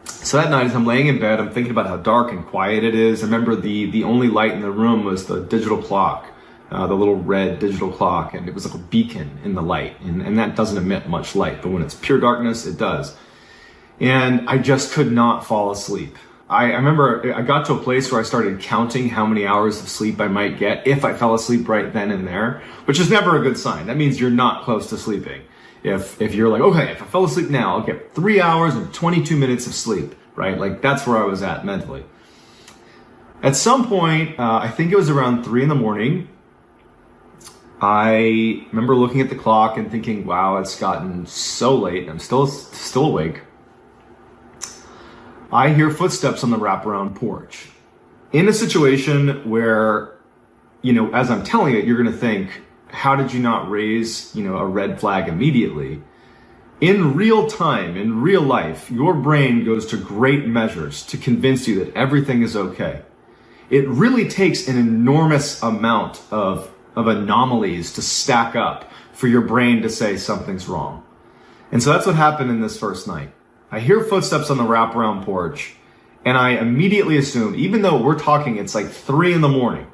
So that night, as I'm laying in bed, I'm thinking about how dark and quiet it is. I remember the only light in the room was the digital clock, the little red digital clock, and it was like a beacon in the light. And that doesn't emit much light, but when it's pure darkness, it does. And I just could not fall asleep. I remember I got to a place where I started counting how many hours of sleep I might get if I fell asleep right then and there, which is never a good sign. That means you're not close to sleeping. If you're like, okay, if I fell asleep now, I'll get 3 hours and 22 minutes of sleep, right? Like that's where I was at mentally. At some point, I think it was around 3 a.m, I remember looking at the clock and thinking, wow, it's gotten so late. I'm still awake. I hear footsteps on the wraparound porch. In a situation where, as I'm telling it, you're going to think, how did you not raise, a red flag immediately? In real time, in real life, your brain goes to great measures to convince you that everything is okay. It really takes an enormous amount of anomalies to stack up for your brain to say something's wrong. And so that's what happened in this first night. I hear footsteps on the wraparound porch, and I immediately assume, even though we're talking, it's like 3 a.m,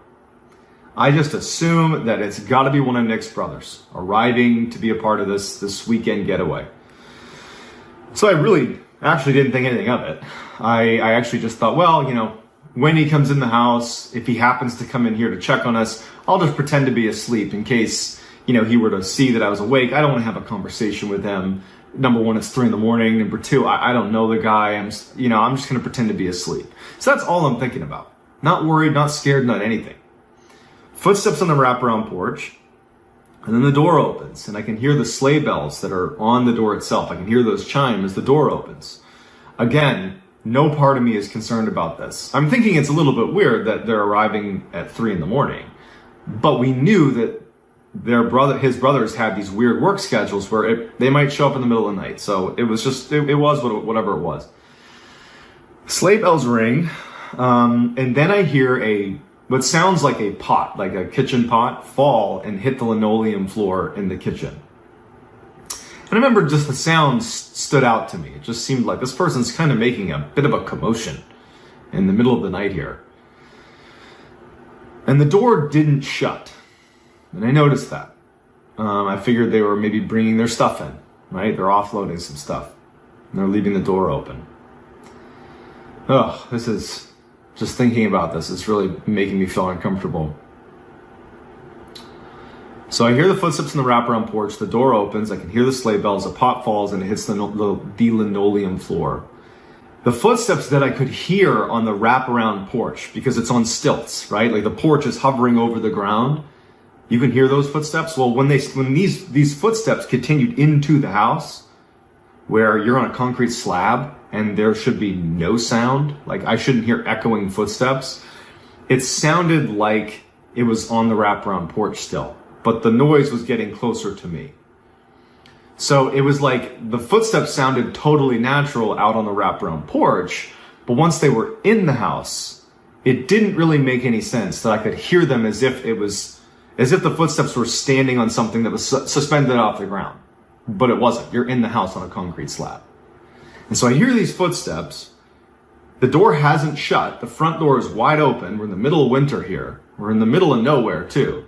I just assume that it's got to be one of Nick's brothers arriving to be a part of this weekend getaway. So I really actually didn't think anything of it. I actually just thought, well, when he comes in the house, if he happens to come in here to check on us, I'll just pretend to be asleep in case, he were to see that I was awake. I don't want to have a conversation with him. Number 1, it's 3 a.m. Number 2, I don't know the guy. I'm just going to pretend to be asleep. So that's all I'm thinking about. Not worried, not scared, not anything. Footsteps on the wraparound porch. And then the door opens, and I can hear the sleigh bells that are on the door itself. I can hear those chime as the door opens. Again, no part of me is concerned about this. I'm thinking it's a little bit weird that they're arriving at 3 a.m. But we knew that his brothers had these weird work schedules where they might show up in the middle of the night. So it was just, it was whatever it was. Sleigh bells ring, and then I hear what sounds like a pot, like a kitchen pot, fall and hit the linoleum floor in the kitchen. And I remember just the sound stood out to me. It just seemed like this person's kind of making a bit of a commotion in the middle of the night here. And the door didn't shut. And I noticed that. I figured they were maybe bringing their stuff in, right? They're offloading some stuff. And they're leaving the door open. Oh, this is... Just thinking about this, it's really making me feel uncomfortable. So I hear the footsteps in the wraparound porch, the door opens, I can hear the sleigh bells, a pot falls and it hits the linoleum floor. The footsteps that I could hear on the wraparound porch, because it's on stilts, right? Like the porch is hovering over the ground. You can hear those footsteps. Well, when these footsteps continued into the house, where you're on a concrete slab, and there should be no sound, like I shouldn't hear echoing footsteps. It sounded like it was on the wraparound porch still, but the noise was getting closer to me. So it was like the footsteps sounded totally natural out on the wraparound porch, but once they were in the house, it didn't really make any sense that I could hear them as if the footsteps were standing on something that was suspended off the ground. But it wasn't. You're in the house on a concrete slab. And so I hear these footsteps. The door hasn't shut. The front door is wide open. We're in the middle of winter here. We're in the middle of nowhere too.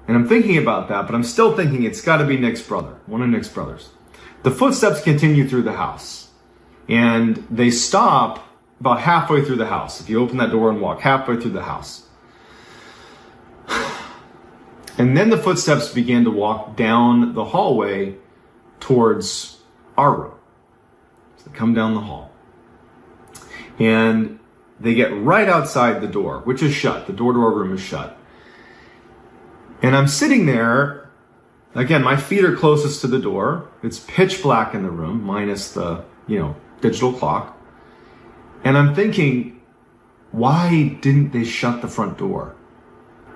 And I'm thinking about that, but I'm still thinking it's got to be Nick's brother, one of Nick's brothers. The footsteps continue through the house. And they stop about halfway through the house. If you open that door and walk halfway through the house. And then the footsteps began to walk down the hallway towards our room. So they come down the hall. And they get right outside the door, which is shut. The door to our room is shut. And I'm sitting there. Again, my feet are closest to the door. It's pitch black in the room, minus the, digital clock. And I'm thinking, why didn't they shut the front door?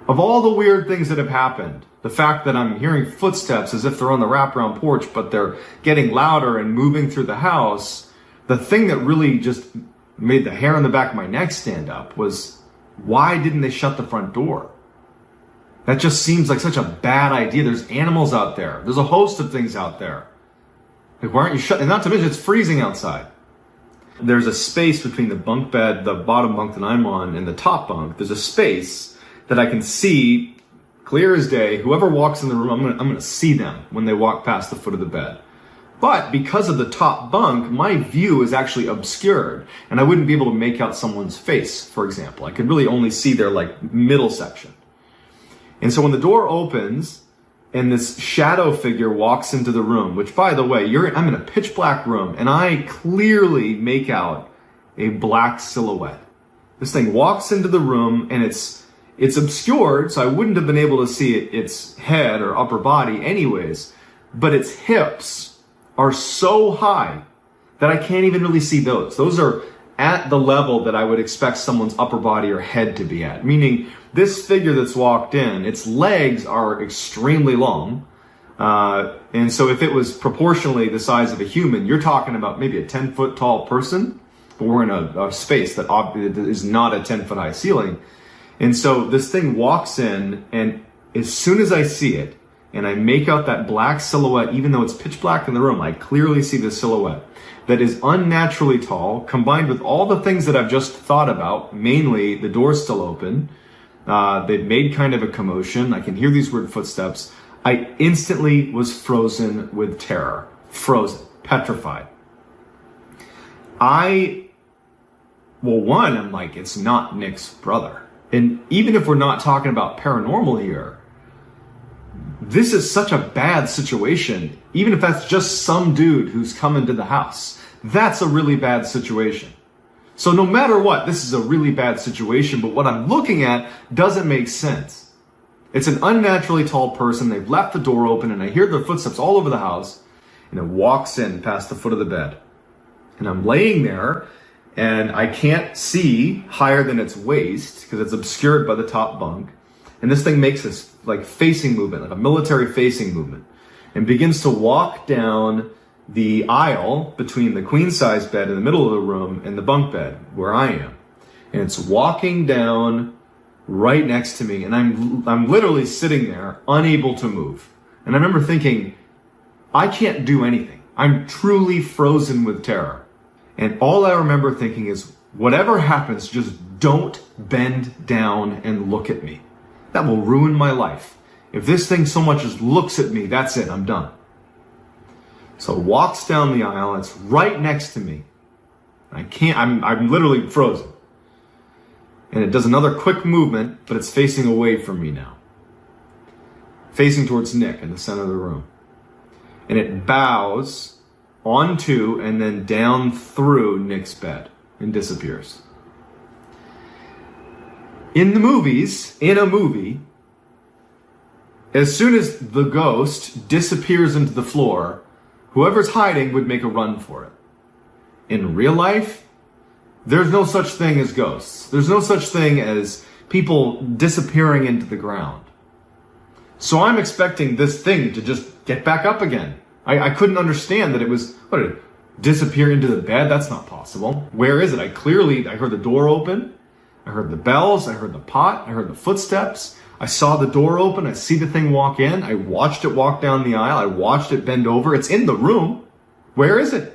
Of all the weird things that have happened, the fact that I'm hearing footsteps as if they're on the wraparound porch, but they're getting louder and moving through the house, the thing that really just made the hair on the back of my neck stand up was, why didn't they shut the front door? That just seems like such a bad idea. There's animals out there. There's a host of things out there. Like, why aren't you shut? And not to mention, it's freezing outside. There's a space between the bunk bed, the bottom bunk that I'm on, and the top bunk. There's a space that I can see clear as day. Whoever walks in the room, I'm going to see them when they walk past the foot of the bed. But because of the top bunk, my view is actually obscured, and I wouldn't be able to make out someone's face, for example. I could really only see their middle section. And so when the door opens and this shadow figure walks into the room, which, by the way, I'm in a pitch black room, and I clearly make out a black silhouette. This thing walks into the room, and it's obscured, so I wouldn't have been able to see its head or upper body anyways, but its hips are so high that I can't even really see those. Those are at the level that I would expect someone's upper body or head to be at. Meaning, this figure that's walked in, its legs are extremely long, and so if it was proportionally the size of a human, you're talking about maybe a 10-foot tall person, but we're in a space that is not a 10-foot high ceiling. And so this thing walks in, and as soon as I see it, and I make out that black silhouette, even though it's pitch black in the room, I clearly see the silhouette that is unnaturally tall, combined with all the things that I've just thought about, mainly the door's still open. They've made kind of a commotion. I can hear these weird footsteps. I instantly was frozen with terror. Frozen. Petrified. I'm like, it's not Nick's brother. And even if we're not talking about paranormal here, this is such a bad situation. Even if that's just some dude who's come into the house, that's a really bad situation. So no matter what, this is a really bad situation, but what I'm looking at doesn't make sense. It's an unnaturally tall person. They've left the door open, and I hear their footsteps all over the house, and it walks in past the foot of the bed. And I'm laying there, and I can't see higher than its waist because it's obscured by the top bunk. And this thing makes this like facing movement, like a military facing movement, and begins to walk down the aisle between the queen size bed in the middle of the room and the bunk bed where I am. And it's walking down right next to me, and I'm literally sitting there unable to move. And I remember thinking, I can't do anything. I'm truly frozen with terror. And all I remember thinking is, whatever happens, just don't bend down and look at me. That will ruin my life. If this thing so much as looks at me, that's it, I'm done. So it walks down the aisle, it's right next to me. I'm literally frozen. And it does another quick movement, but it's facing away from me now. Facing towards Nick in the center of the room. And it bows onto and then down through Nick's bed and disappears. In a movie, as soon as the ghost disappears into the floor, whoever's hiding would make a run for it. In real life, there's no such thing as ghosts. There's no such thing as people disappearing into the ground. So I'm expecting this thing to just get back up again. I couldn't understand that it was, what, did it disappear into the bed? That's not possible. Where is it? I heard the door open. I heard the bells. I heard the pot. I heard the footsteps. I saw the door open. I see the thing walk in. I watched it walk down the aisle. I watched it bend over. It's in the room. Where is it?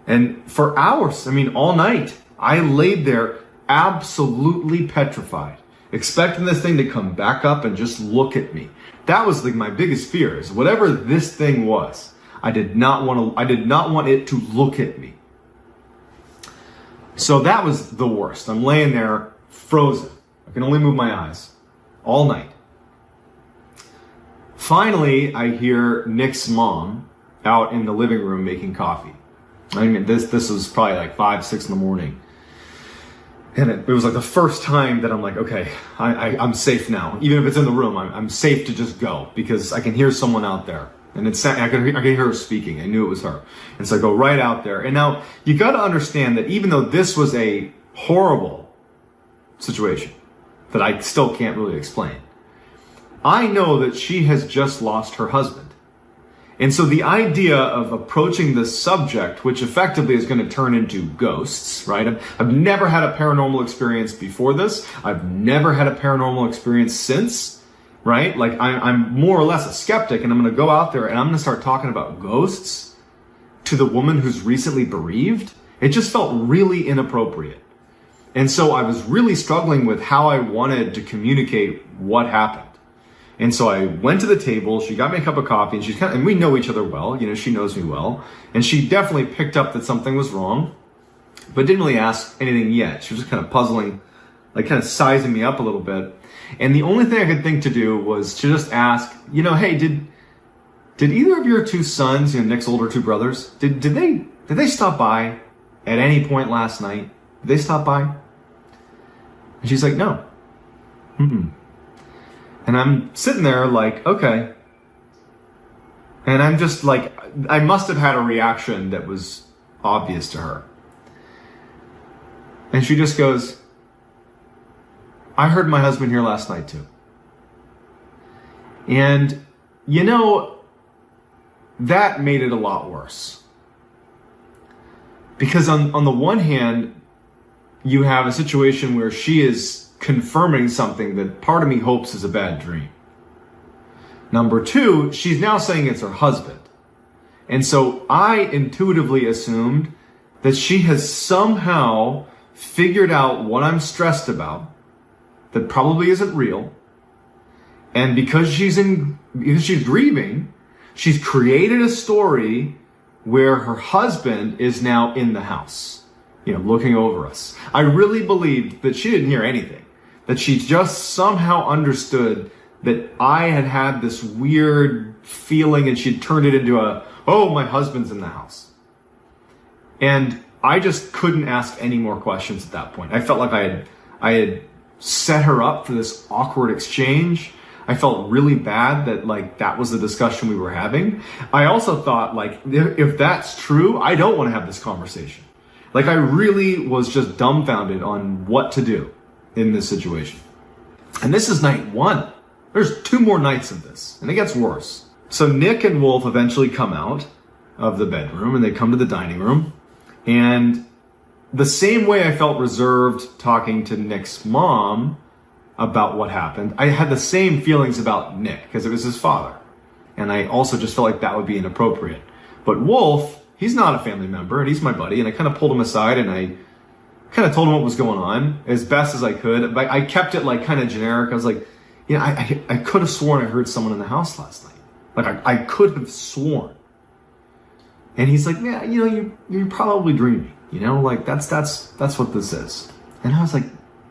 And for hours, all night, I laid there absolutely petrified, expecting this thing to come back up and just look at me. That was my biggest fear, is whatever this thing was, I did not want it to look at me. So that was the worst. I'm laying there frozen. I can only move my eyes all night. Finally, I hear Nick's mom out in the living room making coffee. This was probably like 5, 6 in the morning. And it was like the first time that I'm like, okay, I'm safe now. Even if it's in the room, I'm safe to just go because I can hear someone out there. And I can hear her speaking. I knew it was her. And so I go right out there. And now you got to understand that even though this was a horrible situation that I still can't really explain, I know that she has just lost her husband. And so the idea of approaching this subject, which effectively is going to turn into ghosts, right? I've never had a paranormal experience before this. I've never had a paranormal experience since, right? Like I'm more or less a skeptic, and I'm going to go out there and I'm going to start talking about ghosts to the woman who's recently bereaved. It just felt really inappropriate. And so I was really struggling with how I wanted to communicate what happened. And so I went to the table, she got me a cup of coffee, and and we know each other well, she knows me well. And she definitely picked up that something was wrong, but didn't really ask anything yet. She was just kind of puzzling, like kind of sizing me up a little bit. And the only thing I could think to do was to just ask, hey, did either of your two sons, Nick's older two brothers, did they stop by at any point last night? Did they stop by? And she's like, no. And I'm sitting there like, okay. And I'm just like, I must have had a reaction that was obvious to her. And she just goes, I heard my husband here last night too. And, that made it a lot worse. Because on the one hand, you have a situation where she is confirming something that part of me hopes is a bad dream. Number two, she's now saying it's her husband. And so I intuitively assumed that she has somehow figured out what I'm stressed about, that probably isn't real. And because she's grieving, she's created a story where her husband is now in the house, looking over us. I really believed that she didn't hear anything. That she just somehow understood that I had this weird feeling, and she'd turned it into my husband's in the house. And I just couldn't ask any more questions at that point. I felt like I had set her up for this awkward exchange. I felt really bad that like that was the discussion we were having. I also thought like, if that's true, I don't want to have this conversation. Like I really was just dumbfounded on what to do in this situation. And this is night 1. There's 2 more nights of this, and it gets worse. So Nick and Wolf eventually come out of the bedroom and they come to the dining room. And the same way I felt reserved talking to Nick's mom about what happened, I had the same feelings about Nick because it was his father. And I also just felt like that would be inappropriate. But Wolf, he's not a family member and he's my buddy. And I kind of pulled him aside and I kind of told him what was going on as best as I could. But I kept it like kind of generic. I was like, you know, I could have sworn I heard someone in the house last night. Like I could have sworn. And he's like, yeah, you know, you're probably dreaming, you know, like that's what this is. And I was like,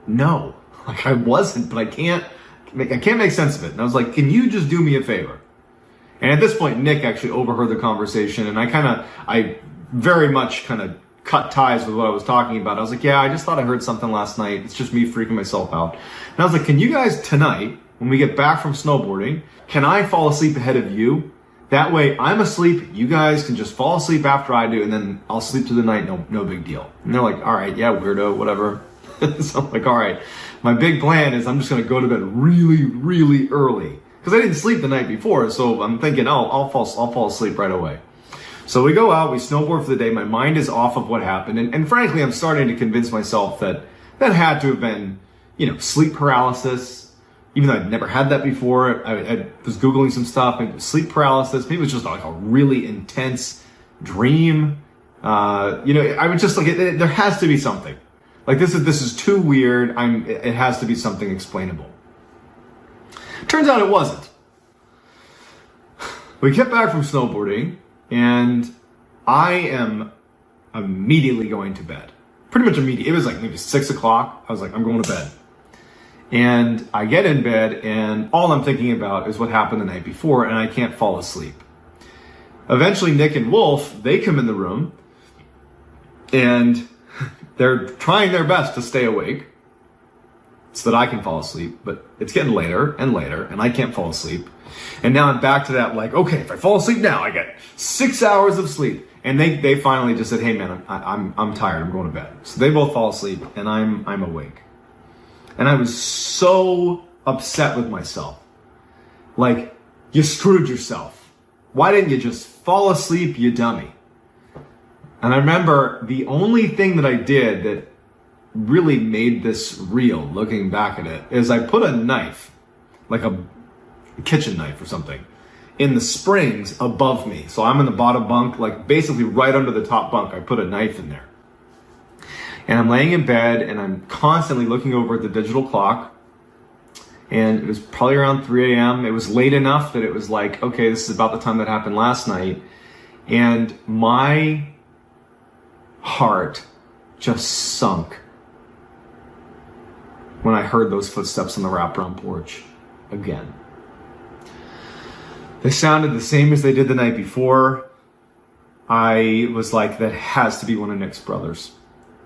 no, like I wasn't, but I can't make sense of it. And I was like, can you just do me a favor? And at this point, Nick actually overheard the conversation and I very much kind of cut ties with what I was talking about. I was like, yeah, I just thought I heard something last night. It's just me freaking myself out. And I was like, can you guys tonight, when we get back from snowboarding, can I fall asleep ahead of you? That way I'm asleep, you guys can just fall asleep after I do, and then I'll sleep through the night, no big deal. And they're like, all right, yeah, weirdo, whatever. So I'm like, all right, my big plan is I'm just gonna go to bed really, really early. Because I didn't sleep the night before, so I'm thinking, oh, I'll fall asleep right away. So we go out, we snowboard for the day, my mind is off of what happened, and frankly, I'm starting to convince myself that had to have been, you know, sleep paralysis. Even though I'd never had that before, I was Googling some stuff, and sleep paralysis, maybe it was just like a really intense dream. You know, I was just like, there has to be something. Like this is too weird, it has to be something explainable. Turns out it wasn't. We get back from snowboarding, and I am immediately going to bed. Pretty much immediately. It was like maybe 6 o'clock. I was like, I'm going to bed. And I get in bed and all I'm thinking about is what happened the night before and I can't fall asleep. Eventually Nick and Wolf, they come in the room and they're trying their best to stay awake so that I can fall asleep, but it's getting later and later and I can't fall asleep. And now I'm back to that like, okay, if I fall asleep now, I get 6 hours of sleep. And they finally just said, hey man, I'm tired, I'm going to bed. So they both fall asleep and I'm awake. And I was so upset with myself. Like, you screwed yourself. Why didn't you just fall asleep, you dummy? And I remember the only thing that I did that really made this real, looking back at it, is I put a knife, like a kitchen knife or something, in the springs above me. So I'm in the bottom bunk, like basically right under the top bunk, I put a knife in there. And I'm laying in bed and I'm constantly looking over at the digital clock. And it was probably around 3 a.m. It was late enough that it was like, okay, this is about the time that happened last night. And my heart just sunk when I heard those footsteps on the wraparound porch again. They sounded the same as they did the night before. I was like, that has to be one of Nick's brothers.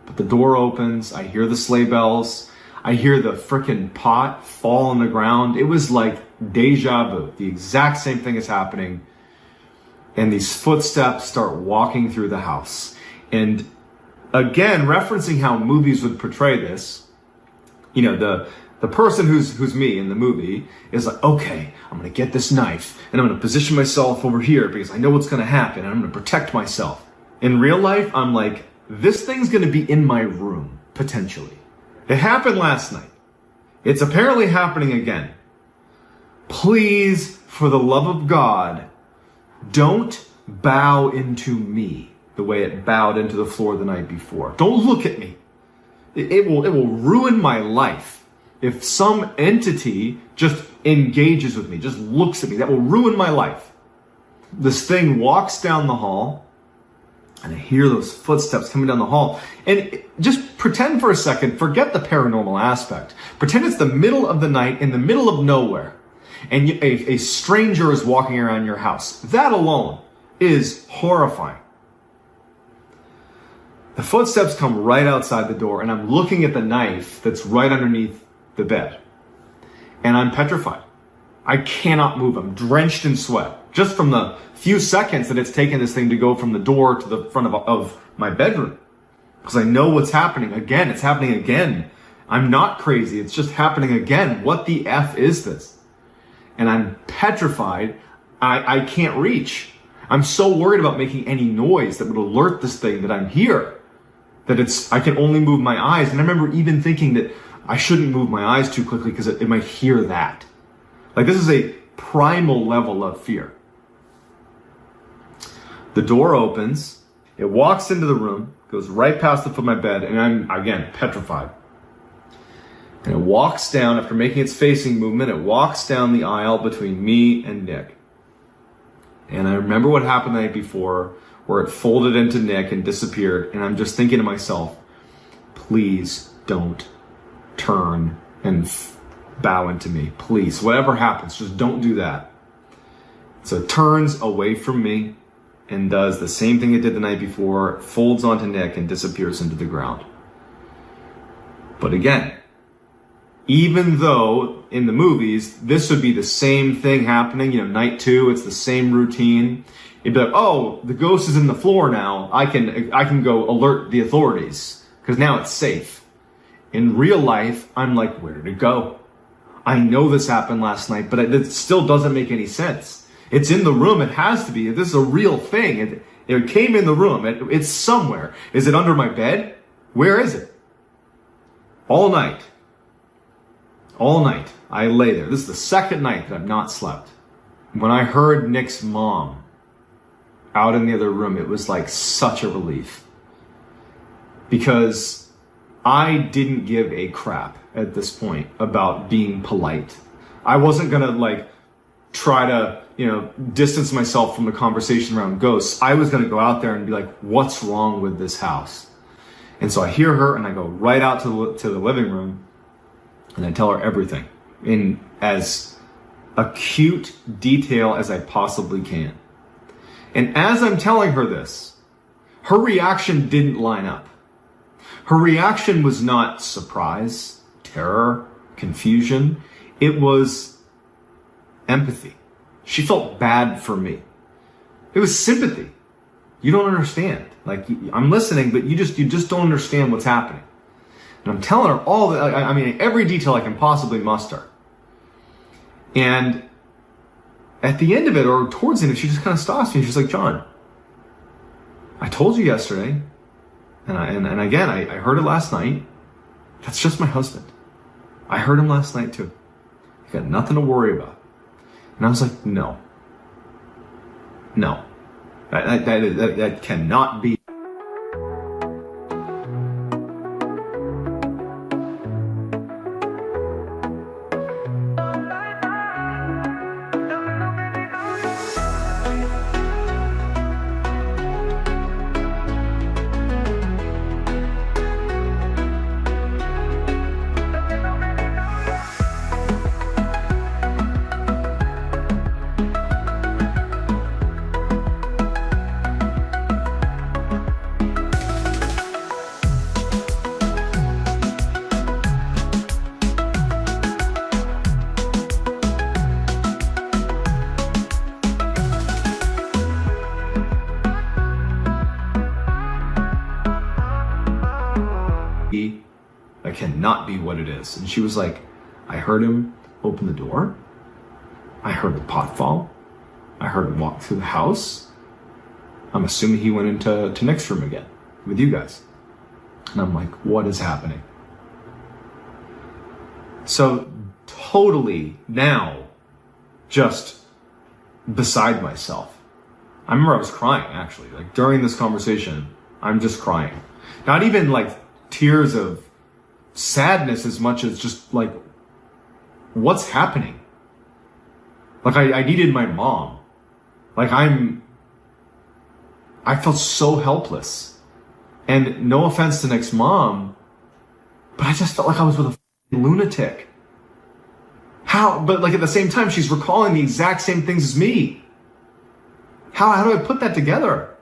But the door opens, I hear the sleigh bells, I hear the frickin' pot fall on the ground. It was like deja vu. The exact same thing is happening. And these footsteps start walking through the house. And again, referencing how movies would portray this, you know, the person who's me in the movie is like, okay, I'm gonna get this knife and I'm gonna position myself over here because I know what's gonna happen and I'm gonna protect myself. In real life, I'm like, this thing's gonna be in my room, potentially. It happened last night. It's apparently happening again. Please, for the love of God, don't bow into me the way it bowed into the floor the night before. Don't look at me. It will ruin my life if some entity just engages with me, just looks at me. That will ruin my life. This thing walks down the hall, and I hear those footsteps coming down the hall. And just pretend for a second, forget the paranormal aspect. Pretend it's the middle of the night in the middle of nowhere. And a stranger is walking around your house. That alone is horrifying. The footsteps come right outside the door, and I'm looking at the knife that's right underneath the bed. And I'm petrified. I cannot move. I'm drenched in sweat. Just from the few seconds that it's taken this thing to go from the door to the front of my bedroom. Because I know what's happening again. It's happening again. I'm not crazy. It's just happening again. What the F is this? And I'm petrified. I can't reach. I'm so worried about making any noise that would alert this thing that I'm here. That I can only move my eyes. And I remember even thinking that I shouldn't move my eyes too quickly because it might hear that. Like, this is a primal level of fear. The door opens. It walks into the room, goes right past the foot of my bed, and I'm, again, petrified. And it walks down, after making its facing movement, it walks down the aisle between me and Nick. And I remember what happened the night before, where it folded into Nick and disappeared, and I'm just thinking to myself, please don't turn and bow into me. Please, whatever happens, just don't do that. So it turns away from me and does the same thing it did the night before, folds onto Nick and disappears into the ground. But again, even though in the movies, this would be the same thing happening, night 2, it's the same routine. It'd be like, oh, the ghost is in the floor now. I can go alert the authorities because now it's safe. In real life, I'm like, where did it go? I know this happened last night, but it still doesn't make any sense. It's in the room. It has to be. This is a real thing. It came in the room. It's somewhere. Is it under my bed? Where is it? All night, I lay there. This is the second night that I've not slept. When I heard Nick's mom out in the other room, it was like such a relief. Because I didn't give a crap at this point about being polite. I wasn't gonna try to, distance myself from the conversation around ghosts. I was gonna go out there and be like, what's wrong with this house? And so I hear her and I go right out to the living room and I tell her everything in as acute detail as I possibly can. And as I'm telling her this, her reaction didn't line up. Her reaction was not surprise, terror, confusion. It was empathy. She felt bad for me. It was sympathy. You don't understand. I'm listening, but you just don't understand what's happening. And I'm telling her every detail I can possibly muster. And at the end of it, or towards the end, she just kind of stops me. She's like, John, I told you yesterday, and again, I heard it last night. That's just my husband. I heard him last night too. You got nothing to worry about. And I was like, no. That cannot be. That cannot be what it is. And she was like, I heard him open the door. I heard the pot fall. I heard him walk through the house. I'm assuming he went into Nick's room again with you guys. And I'm like, what is happening? So totally now just beside myself. I remember I was crying actually. During this conversation, I'm just crying. Not even tears of sadness as much as just what's happening? I needed my mom. I felt so helpless. And no offense to Nick's mom, but I just felt like I was with a lunatic. How? But at the same time, she's recalling the exact same things as me. How do I put that together?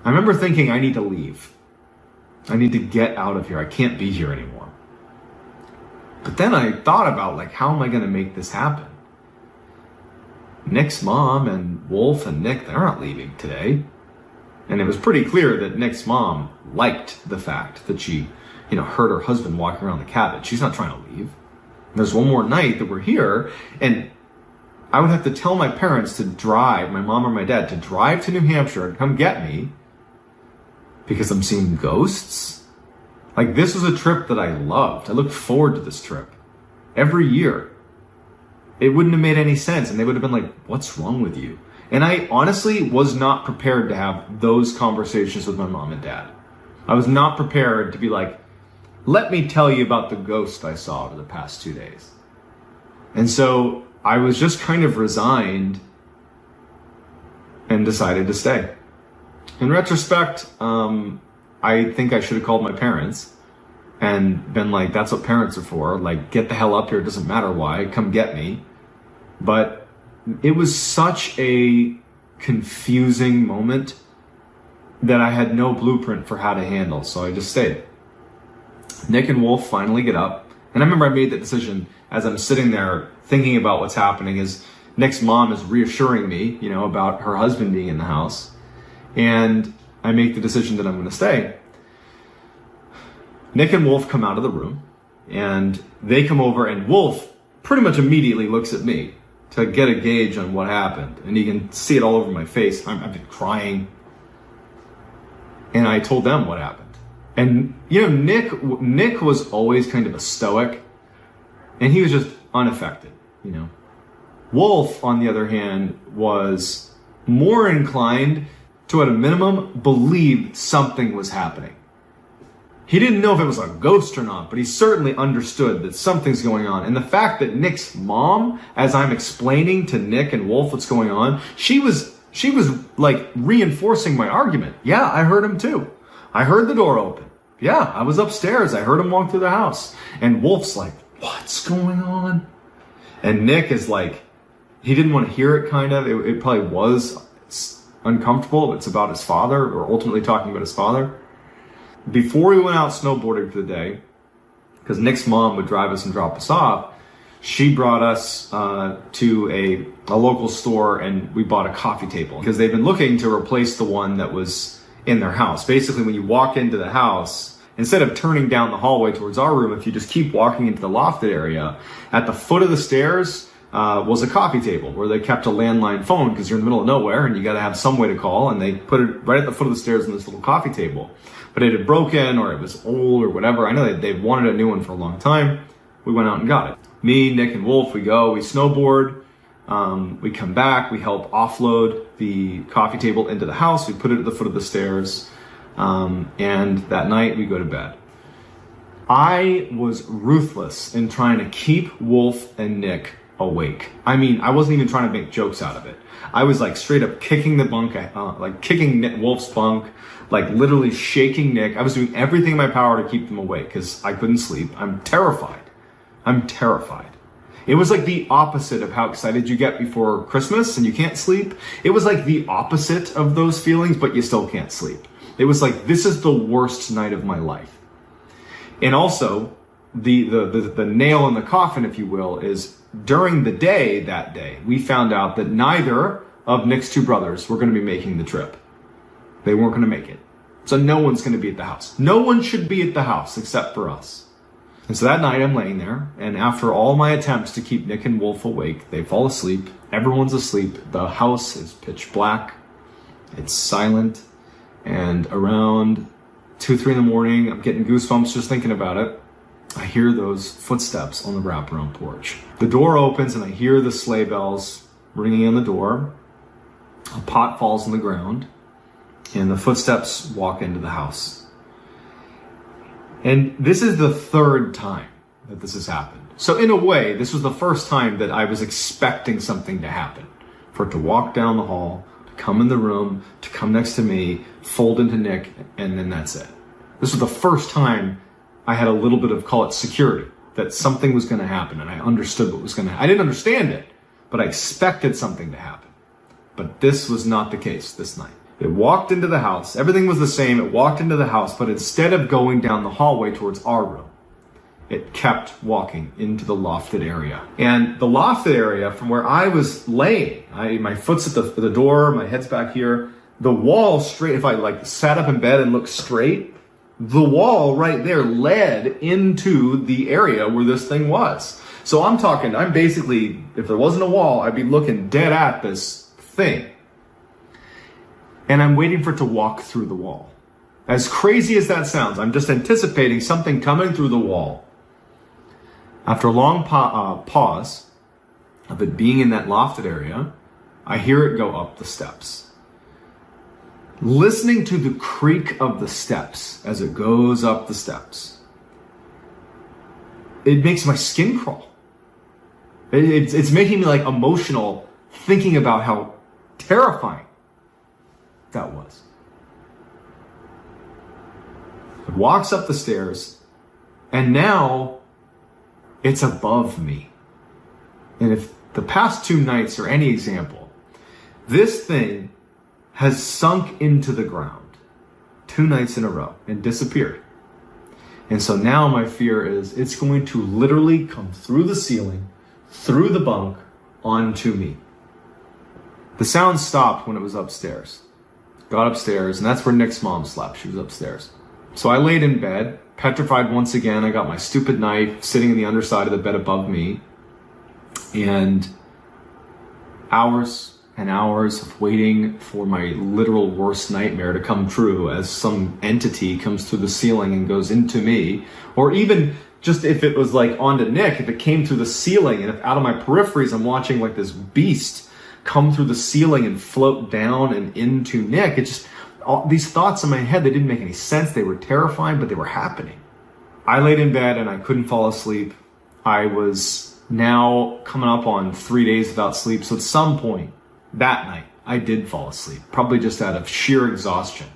I remember thinking I need to leave. I need to get out of here. I can't be here anymore. But then I thought about, like, how am I going to make this happen? Nick's mom and Wolf and Nick, they're not leaving today. And it was pretty clear that Nick's mom liked the fact that she, heard her husband walking around the cabin. She's not trying to leave. There's one more night that we're here, and I would have to tell my parents to drive, my mom or my dad, to drive to New Hampshire and come get me because I'm seeing ghosts. Like, this was a trip that I loved. I looked forward to this trip every year. It wouldn't have made any sense, and they would have been like, what's wrong with you? And I honestly was not prepared to have those conversations with my mom and dad. I was not prepared to be like, let me tell you about the ghost I saw over the past 2 days. And so I was just kind of resigned and decided to stay. In retrospect, I think I should have called my parents and been like, that's what parents are for. Like, get the hell up here. It doesn't matter why. Come get me. But it was such a confusing moment that I had no blueprint for how to handle. So I just stayed. Nick and Wolf finally get up. And I remember I made that decision as I'm sitting there thinking about what's happening, is Nick's mom is reassuring me, about her husband being in the house. And I make the decision that I'm going to stay. Nick and Wolf come out of the room, and they come over, and Wolf pretty much immediately looks at me to get a gauge on what happened. And you can see it all over my face. I've been crying. And I told them what happened. And, Nick was always kind of a stoic, and he was just unaffected, Wolf, on the other hand, was more inclined to, at a minimum, believe something was happening. He didn't know if it was a ghost or not, but he certainly understood that something's going on. And the fact that Nick's mom, as I'm explaining to Nick and Wolf what's going on, she was like reinforcing my argument. Yeah, I heard him too. I heard the door open. Yeah, I was upstairs. I heard him walk through the house. And Wolf's like, what's going on? And Nick is like, he didn't want to hear it, kind of. It probably was uncomfortable. It's about his father, or ultimately talking about his father. Before we went out snowboarding for the day, because Nick's mom would drive us and drop us off, she brought us to a local store, and we bought a coffee table because they've been looking to replace the one that was in their house. Basically, when you walk into the house, instead of turning down the hallway towards our room, if you just keep walking into the lofted area, at the foot of the stairs was a coffee table where they kept a landline phone because you're in the middle of nowhere and you got to have some way to call, and they put it right at the foot of the stairs in this little coffee table. But it had broken, or it was old, or whatever. I know that they wanted a new one for a long time. We went out and got it. Me, Nick, and Wolf, we snowboard. We come back, we help offload the coffee table into the house. We put it at the foot of the stairs. And that night we go to bed. I was ruthless in trying to keep Wolf and Nick awake. I mean, I wasn't even trying to make jokes out of it. I was like straight up kicking the bunk, like kicking Wolf's bunk, like literally shaking Nick. I was doing everything in my power to keep them awake because I couldn't sleep. I'm terrified. It was like the opposite of how excited you get before Christmas and you can't sleep. It was like the opposite of those feelings, but you still can't sleep. It was like, this is the worst night of my life. And also, the nail in the coffin, if you will, is during the day that day, we found out that neither of Nick's two brothers were going to be making the trip. They weren't going to make it. So no one's going to be at the house. No one should be at the house except for us. And so that night I'm laying there, and after all my attempts to keep Nick and Wolf awake, they fall asleep. Everyone's asleep. The house is pitch black. It's silent. And around 2, 3 in the morning, I'm getting goosebumps just thinking about it. I hear those footsteps on the wraparound porch. The door opens and I hear the sleigh bells ringing on the door. A pot falls on the ground and the footsteps walk into the house. And this is the third time that this has happened. So in a way, this was the first time that I was expecting something to happen. For it to walk down the hall, to come in the room, to come next to me, fold into Nick, and then that's it. This was the first time I had a little bit of, call it security, that something was going to happen, and I understood what was going to happen. I didn't understand it, but I expected something to happen. But this was not the case this night. It walked into the house. Everything was the same. It walked into the house, but instead of going down the hallway towards our room, it kept walking into the lofted area. And the lofted area from where I was laying, my foot's at the door, my head's back here, the wall straight, if I like sat up in bed and looked straight, the wall right there led into the area where this thing was. So I'm basically, if there wasn't a wall, I'd be looking dead at this thing. And I'm waiting for it to walk through the wall. As crazy as that sounds, I'm just anticipating something coming through the wall. After a long pause of it being in that lofted area, I hear it go up the steps. Listening to the creak of the steps as it goes up the steps, it makes my skin crawl. It's making me like emotional thinking about how terrifying that was. It walks up the stairs, and now it's above me. And if the past 2 nights are any example, this thing has sunk into the ground 2 nights in a row and disappeared. And so now my fear is it's going to literally come through the ceiling, through the bunk, onto me. The sound stopped when it was upstairs. Got upstairs, and that's where Nick's mom slept. She was upstairs. So I laid in bed, petrified once again. I got my stupid knife sitting in the underside of the bed above me. And hours and hours of waiting for my literal worst nightmare to come true as some entity comes through the ceiling and goes into me. Or even just if it was like onto Nick, if it came through the ceiling and if out of my peripheries I'm watching like this beast come through the ceiling and float down and into Nick. It just, all these thoughts in my head, they didn't make any sense. They were terrifying, but they were happening. I laid in bed and I couldn't fall asleep. I was now coming up on 3 days without sleep. So at some point that night, I did fall asleep, probably just out of sheer exhaustion.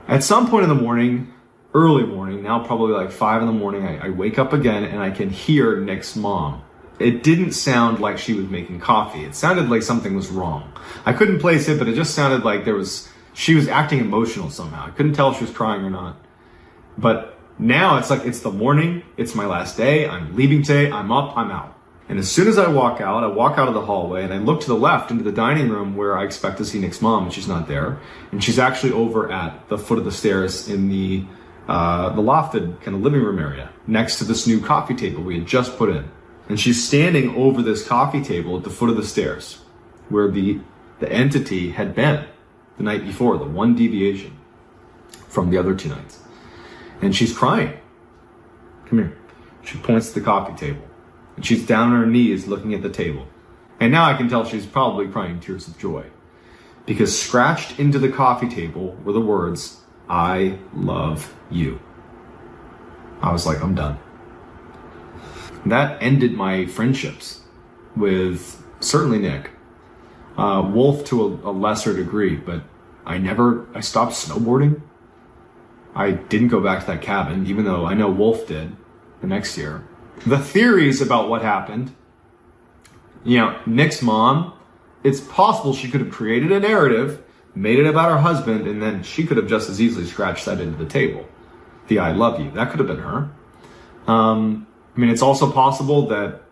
At some point in the morning, early morning, now probably like 5 in the morning, I wake up again and I can hear Nick's mom. It didn't sound like she was making coffee. It sounded like something was wrong. I couldn't place it, but it just sounded like she was acting emotional somehow. I couldn't tell if she was crying or not. But now it's like, it's the morning, it's my last day, I'm leaving today, I'm up, I'm out. And as soon as I walk out of the hallway and I look to the left into the dining room where I expect to see Nick's mom, and she's not there. And she's actually over at the foot of the stairs in the lofted kind of living room area next to this new coffee table we had just put in. And she's standing over this coffee table at the foot of the stairs where the entity had been the night before, the one deviation from the other 2 nights. And she's crying. Come here. She points to the coffee table. And she's down on her knees looking at the table. And now I can tell she's probably crying tears of joy. Because scratched into the coffee table were the words, "I love you." I was like, I'm done. That ended my friendships with certainly Nick. Wolf to a lesser degree, but I stopped snowboarding. I didn't go back to that cabin, even though I know Wolf did the next year. The theories about what happened, Nick's mom, it's possible she could have created a narrative, made it about her husband, and then she could have just as easily scratched that into the table. The "I love you," that could have been her. It's also possible that